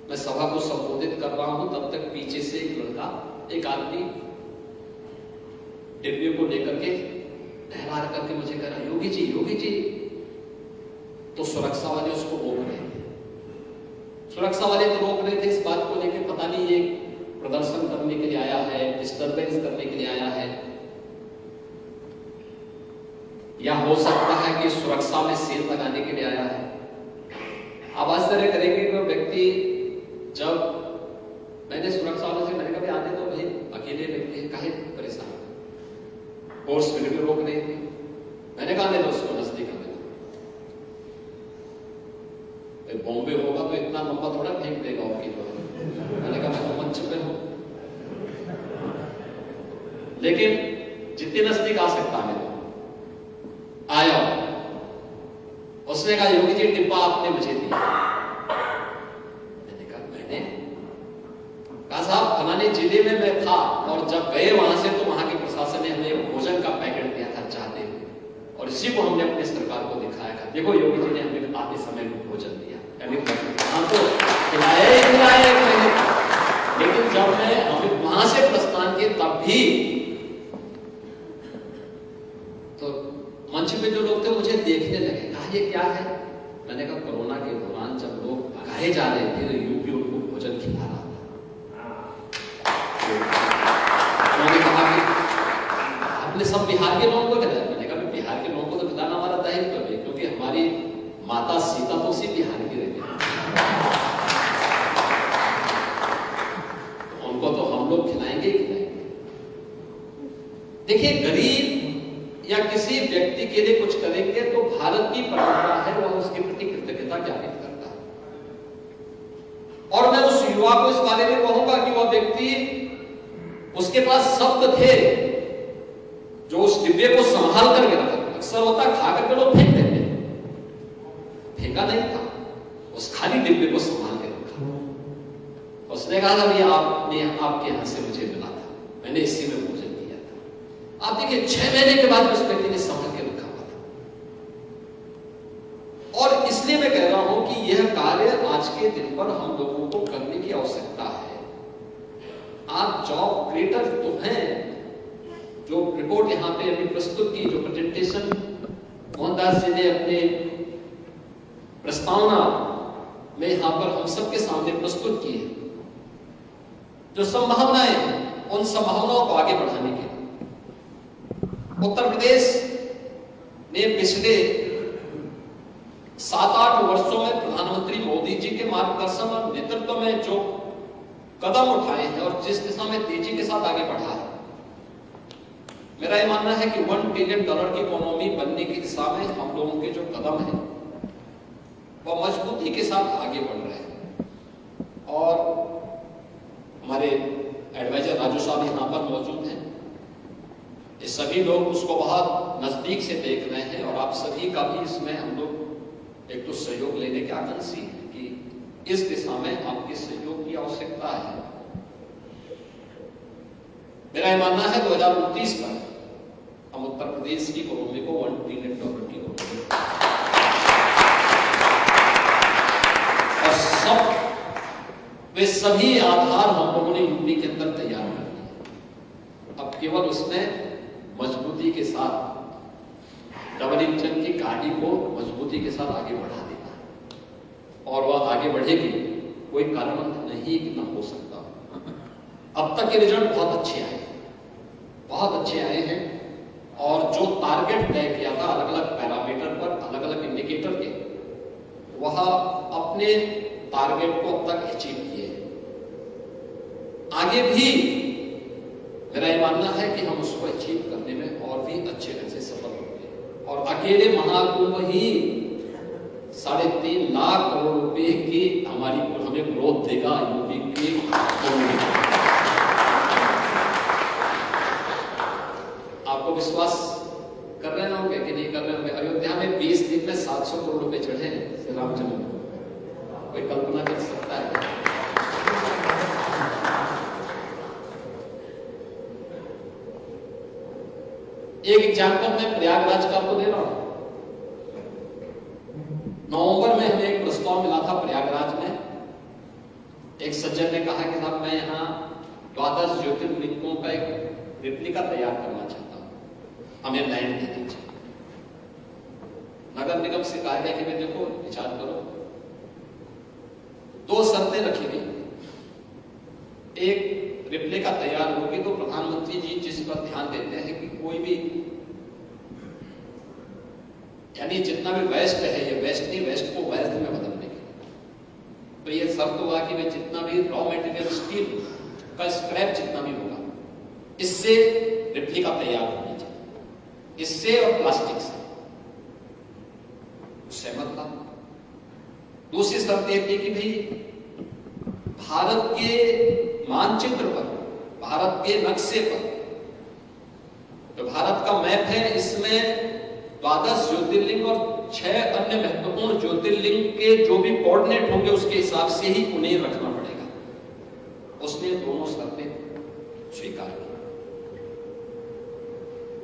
मैं सभा को संबोधित कर रहा हूं, तब तक पीछे से एक लड़का, एक आदमी डिब्बे को लेकर के लहरा करके मुझे कह रहा योगी जी, तो सुरक्षा वाले उसको रोक रहे थे। सुरक्षा वाले तो रोक रहे थे इस बात को लेकर, पता नहीं ये प्रदर्शन करने के लिए आया है, डिस्टर्बेंस करने के लिए आया है, या हो सकता है कि सुरक्षा में सेल लगाने के लिए आया है। आप आश्चर्य करेंगे कि व्यक्ति, जब मैंने सुरक्षा वालों से मैंने कहा आने दो भाई, अकेले व्यक्ति है, काहे परेशान, फोर्स में भी रोक रहे थे। मैंने कहा नहीं, उसको नजदीक आने दो, बॉम्बे होगा तो इतना लंबा थोड़ा फेंक देगा आपकी जो है। मैंने कहा मैं तो मंच पे हूं, लेकिन जितने नजदीक आ सकता है आया। उसने कहा योगी जी डिब्बा आपने मुझे दिया, फलाने जिले में मैं था और जब गए वहां से तो वहां के प्रशासन ने हमें भोजन का पैकेट दिया था चाहते हुए, और इसी को हमने अपनी सरकार को दिखाया था, देखो योगी जी ने हमें आधे समय में भोजन दिया, यानी वहां तो खिलाया ही खिलाया। लेकिन जब मैं हमें वहां से प्रस्थान किए तब भी तो मंच पे जो लोग थे मुझे देखने लगे, कहा ये क्या है? मैंने कहा कोरोना के दौरान जब लोग भगाए जा रहे थे तो यूपी उनको भोजन खिला रहा था। उन्होंने कहा कि आपने सब बिहार के लोगों को खिलाया? मैंने कहा बिहार के लोगों को तो खिलाना हमारा दायित्व है, क्योंकि हमारी माता सीता तो उसी बिहार की रहती है, उनको तो हम लोग खिलाएंगे ही खिलाएंगे। देखिए, गरीब या किसी व्यक्ति के लिए कुछ करेंगे तो भारत की परंपरा है, वह उसके प्रति कृतज्ञता ज्ञापित करता है। और मैं उस युवा को इस बारे में कहूंगा कि वह व्यक्ति, उसके पास शब्द थे जो उस डिब्बे को संभाल करके रखा। अक्सर होता खा करके लोग फेंक देते, फेंका नहीं था, उस खाली डिब्बे को संभाल के रखा। उसने कहा था ये आपने आपके यहां से मुझे मिला था, मैंने इसी में भोजन किया था। आप देखिए 6 महीने के बाद उस व्यक्ति ने संभाल के रखा हुआ था। और इसलिए मैं कह रहा हूं कि यह कार्य आज के दिन पर हम लोगों को करने की आवश्यकता है। आप जॉब क्रिएटर तो हैं, जो रिपोर्ट यहां पे अभी प्रस्तुत की, जो प्रेजेंटेशन मोहनदास जी ने अपने प्रस्तावना में यहां पर हम सबके सामने प्रस्तुत की है, जो संभावनाएं हैं उन संभावनाओं को आगे बढ़ाने के लिए उत्तर प्रदेश ने पिछले 7-8 वर्षों में प्रधानमंत्री मोदी जी के मार्गदर्शन और नेतृत्व में जो कदम उठाए हैं और जिस दिशा में तेजी के साथ आगे बढ़ा है, मेरा यह मानना है कि $1 ट्रिलियन की इकोनॉमी बनने की दिशा में हम लोगों के जो कदम हैं वह मजबूती के साथ आगे बढ़ रहे हैं। और हमारे एडवाइजर राजू साहब यहां पर मौजूद हैं, ये सभी लोग उसको बहुत नजदीक से देख रहे हैं, और आप सभी का भी इसमें हम लोग एक तो सहयोग लेने के आकांक्षी है कि इस दिशा में आपके सहयोग की आवश्यकता है। मेरा यह मानना है 2029 तक हम उत्तर प्रदेश की इकोनॉमी को $1 ट्रिलियन की इकोनॉमी, और सब वे सभी आधार हम लोगों ने यूपी के अंदर तैयार कर दिए। अब केवल उसमें मजबूती के साथ डबल इंजन की गाड़ी को मजबूती के साथ आगे बढ़ा देना है, और वह आगे बढ़ेगी, कोई कारण नहीं कि ना हो सकता। अब तक के रिजल्ट बहुत अच्छे आए, बहुत अच्छे आए हैं, और जो टारगेट तय किया था अलग अलग पैरामीटर पर, अलग अलग इंडिकेटर के, वह अपने टारगेट को अब तक अचीव किए। आगे भी मेरा यह मानना है कि हम उसको अचीव करने में और भी अच्छे ढंग से सफल होंगे, और अकेले महाकुंभ ही 3.5 लाख करोड़ रुपए की हमें ग्रोथ देगा यूपी की इकोनॉमी। आपको विश्वास कर रहे होंगे कि नहीं कर रहे होंगे? अयोध्या में 20 दिन में 700 करोड़ रुपए चढ़े श्री रामचंद्र, कोई कल्पना कर सकता है? एक एग्जाम्पल मैं प्रयागराज का आपको दे रहा हूं। नवंबर में हमें एक प्रस्ताव मिला था प्रयागराज में, एक सज्जन ने कहा कि साहब मैं यहाँ 12 ज्योतिर्लिंगों का एक रेप्लिका तैयार करना चाहता हूं, हमें लैंड दे दीजिए। नगर निगम से कहा गया कि भाई देखो विचार करो, 2 शर्तें रखी गई। एक, रेप्लिका तैयार होगी तो प्रधानमंत्री जी जिस पर ध्यान देते हैं कि कोई भी, यानी जितना भी वेस्ट है, ये वेस्ट नहीं, वेस्ट को वेल्थ में बदलने की, तो ये शर्त हुआ कि भाई जितना भी रॉ मटेरियल स्टील का स्क्रैप जितना भी होगा, इससे रेप्लिका तैयार होनी चाहिए, इससे और प्लास्टिक से। सहमत था। दूसरी शर्त यह थी कि भाई भारत के मानचित्र पर, भारत के नक्शे पर, जो भारत का मैप है, इसमें 12 ज्योतिर्लिंग और 6 अन्य महत्वपूर्ण ज्योतिर्लिंग के जो भी कोऑर्डिनेट होंगे उसके हिसाब से ही उन्हें रखना पड़ेगा। उसने दोनों शर्तें स्वीकार की।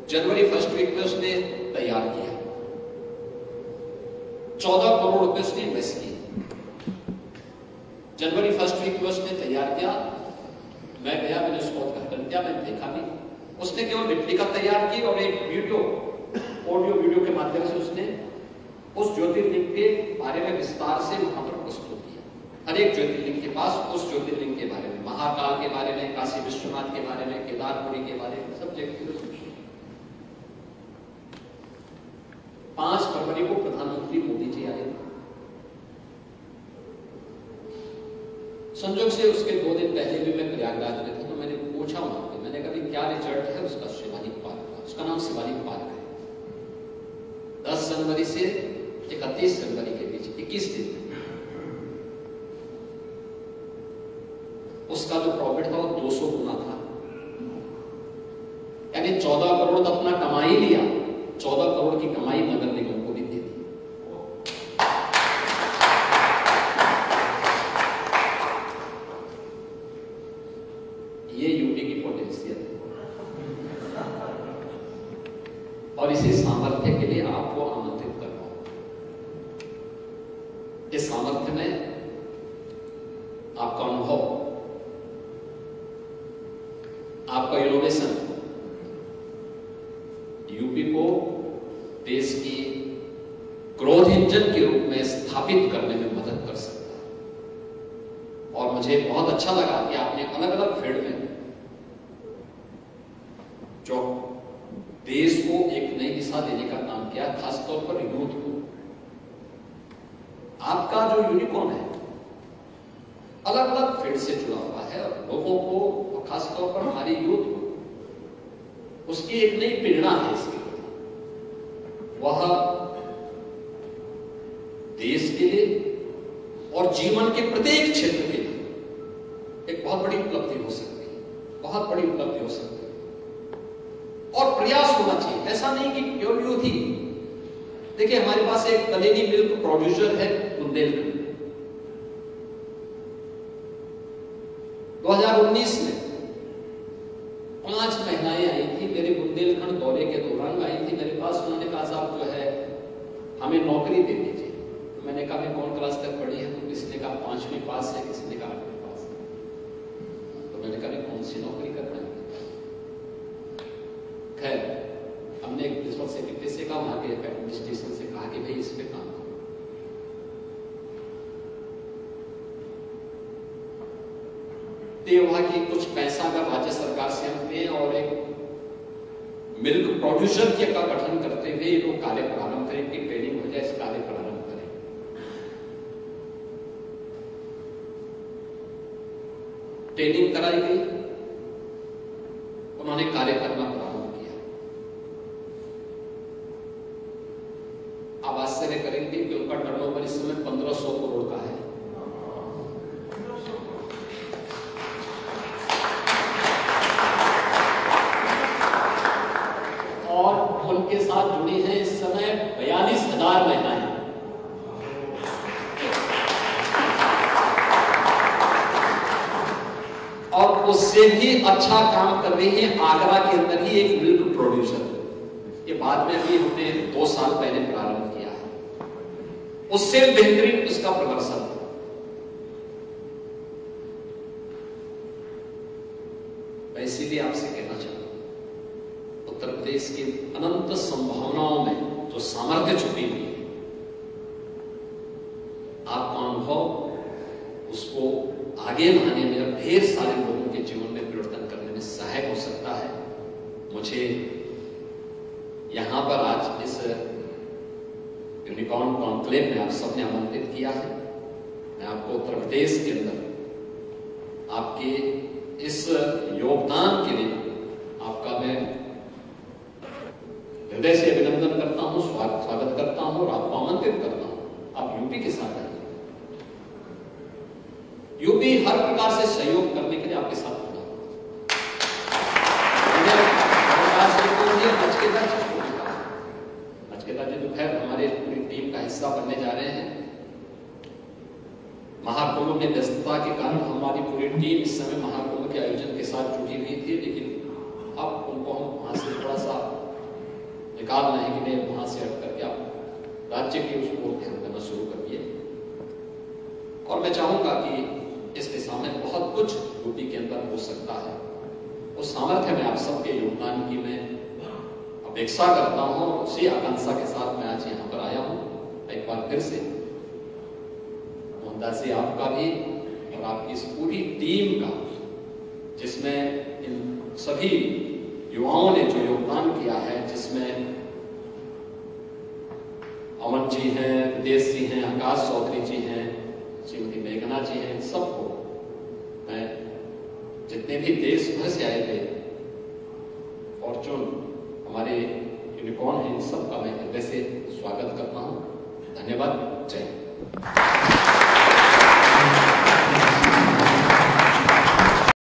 जनवरी फर्स्ट वीक में उसने तैयार किया, 14 करोड़ रुपए उसने इन्वेस्ट किए। जनवरी फर्स्ट वीक में उसने तैयार किया, मैं गया, मैंने उसको उद्घाटन किया, मैंने देखा नहीं। उसने केवल रेप्लिका तैयार की और एक वीडियो, ऑडियो वीडियो के माध्यम से उसने उस ज्योतिर्लिंग के बारे में विस्तार से वहां पर प्रस्तुत किया। हर एक ज्योतिर्लिंग के पास उस ज्योतिर्लिंग के बारे में, महाकाल के बारे में, काशी विश्वनाथ के बारे में, केदारपुरी के बारे में, सब जगह 5 फरवरी को प्रधानमंत्री मोदी जी आए। संजोग से उसके 2 दिन पहले भी मैं प्रयागराज में था, तो मैंने पूछा वहां पे, मैंने कहा क्या रिजल्ट है उसका शिवालिक पार्क का। उसका नाम शिवालिक पार्क है। 10 जनवरी से 31 जनवरी के बीच 21 दिन उसका जो प्रॉफिट था वो 200 गुना था। यानी 14 करोड़ तो अपना कमा ही लिया, 14 करोड़ की कमाई नगर निगम को भी दे दी। ये यूपी की पोटेंशियल है और इसी सामर्थ्य के लिए आपको आमंत्रित कर रहा हूं। इस सामर्थ्य में आपका अनुभव, आपका इनोवेशन यूपी को देश की ग्रोथ इंजन के रूप में स्थापित करने में मदद कर सकता है। और मुझे बहुत अच्छा लगा कि आपने अलग अलग फील्ड में जो देश को एक नई दिशा देने का काम किया, खासतौर पर यूथ को। आपका जो यूनिकॉर्न है अलग अलग फील्ड से जुड़ा हुआ है और लोगों को, खासतौर पर हमारे यूथ को, उसकी एक नई प्रेरणा है इसके लिए। वह देश के लिए और जीवन के प्रत्येक क्षेत्र के लिए एक बहुत बड़ी उपलब्धि हो सकती है, बहुत बड़ी उपलब्धि हो सकती है। और प्रयास होना चाहिए, ऐसा नहीं कि केवल यूथ ही। देखिए हमारे पास एक कलेनी मिल्क प्रोड्यूसर है बुंदेलखंड। 2019 में 5 महिलाएं आई थी मेरे बुंदेलखंड दौरे के दौरान, आई थी मेरे पास। उन्होंने कहा साहब जो है हमें नौकरी दे दीजिए। तो मैंने कहा मैं कौन क्लास तक पढ़ी है? तो किसी ने कहा 5वीं पास है, किसी ने कहा 8वीं पास है। तो मैंने कहा कौन सी नौकरी करना है? खैर हमने एक प्रिंसिपल सेक्रेटरी से कहा, वहां के एडमिनिस्ट्रेशन से कहा कि भाई इस पे काम करो। वहां की कुछ पैसा अगर राज्य सरकार से हम दें और एक मिल्क प्रोड्यूसर का गठन करते हुए ये लोग कार्य प्रारंभ करें कि ट्रेनिंग हो जाए, इस कार्य प्रारंभ करें। ट्रेनिंग कराई गई, उन्होंने कार्य करना प्रारंभ किया। आप आश्चर्य करेंगे कि उनका टर्नओवर इस समय 1500 करोड़ का है। उनके साथ जुड़ी हैं इस समय 42,000 महिलाएं। और उससे भी अच्छा काम कर रही है आगरा के अंदर ही एक मिल्क प्रोड्यूसर। ये बाद में अभी हमने 2 साल पहले प्रारंभ किया है, उससे बेहतरीन उसका प्रदर्शन। मैं इसीलिए आपसे कहना चाहता हूं, उत्तर प्रदेश की अनंत संभावनाओं में जो सामर्थ्य छुपी हुई है, आपका अनुभव उसको आगे लाने में और ढेर सारे लोगों के जीवन में परिवर्तन करने में सहायक हो सकता है। मुझे यहां पर आज इस यूनिकॉर्न कॉन्क्लेव में आप सबने आमंत्रित किया है। मैं आपको उत्तर प्रदेश के अंदर आपके इस योगदान के लिए आपका मैं हृदय से अभिनंदन करता हूं, स्वागत करता हूं और आपको आमंत्रित करता हूं। आप यूपी के साथ आइए, यूपी हर प्रकार से सहयोग करने के लिए आपके साथ होगा। नचकेता जी दोपहर हमारे पूरी टीम का हिस्सा बनने जा रहे हैं। महाकुंभ कामों में व्यस्तता के कारण हमारी पूरी टीम इस समय महाकुंभ के आयोजन के साथ जुटी हुई थी, लेकिन अब उनको हम वहां से थोड़ा सा निकाल रहे हैं कि नहीं, वहां से हट करके आप राज्य की उस ओर ध्यान देना शुरू करिए। और मैं चाहूंगा कि इस दिशा में बहुत कुछ यूपी के अंदर हो सकता है। उस सामर्थ्य में आप सबके योगदान की मैं अपेक्षा करता हूं, उसी आकांक्षा के साथ मैं आज यहाँ पर आया हूं। एक बार फिर से मोहनदास जी आपका भी और आपकी इस पूरी टीम का, जिसमें इन सभी युवाओं ने जो योगदान किया है, जिसमें अमन जी हैं, विदेश जी हैं, आकाश चौधरी जी हैं, श्रीमती मेघना जी हैं, सबको मैं, जितने भी देश भर से आए थे, फॉर्चून हमारे यूनिकॉर्न हैं, इन सबका मैं हृदय से स्वागत करता हूं। धन्यवाद। जय हिंद।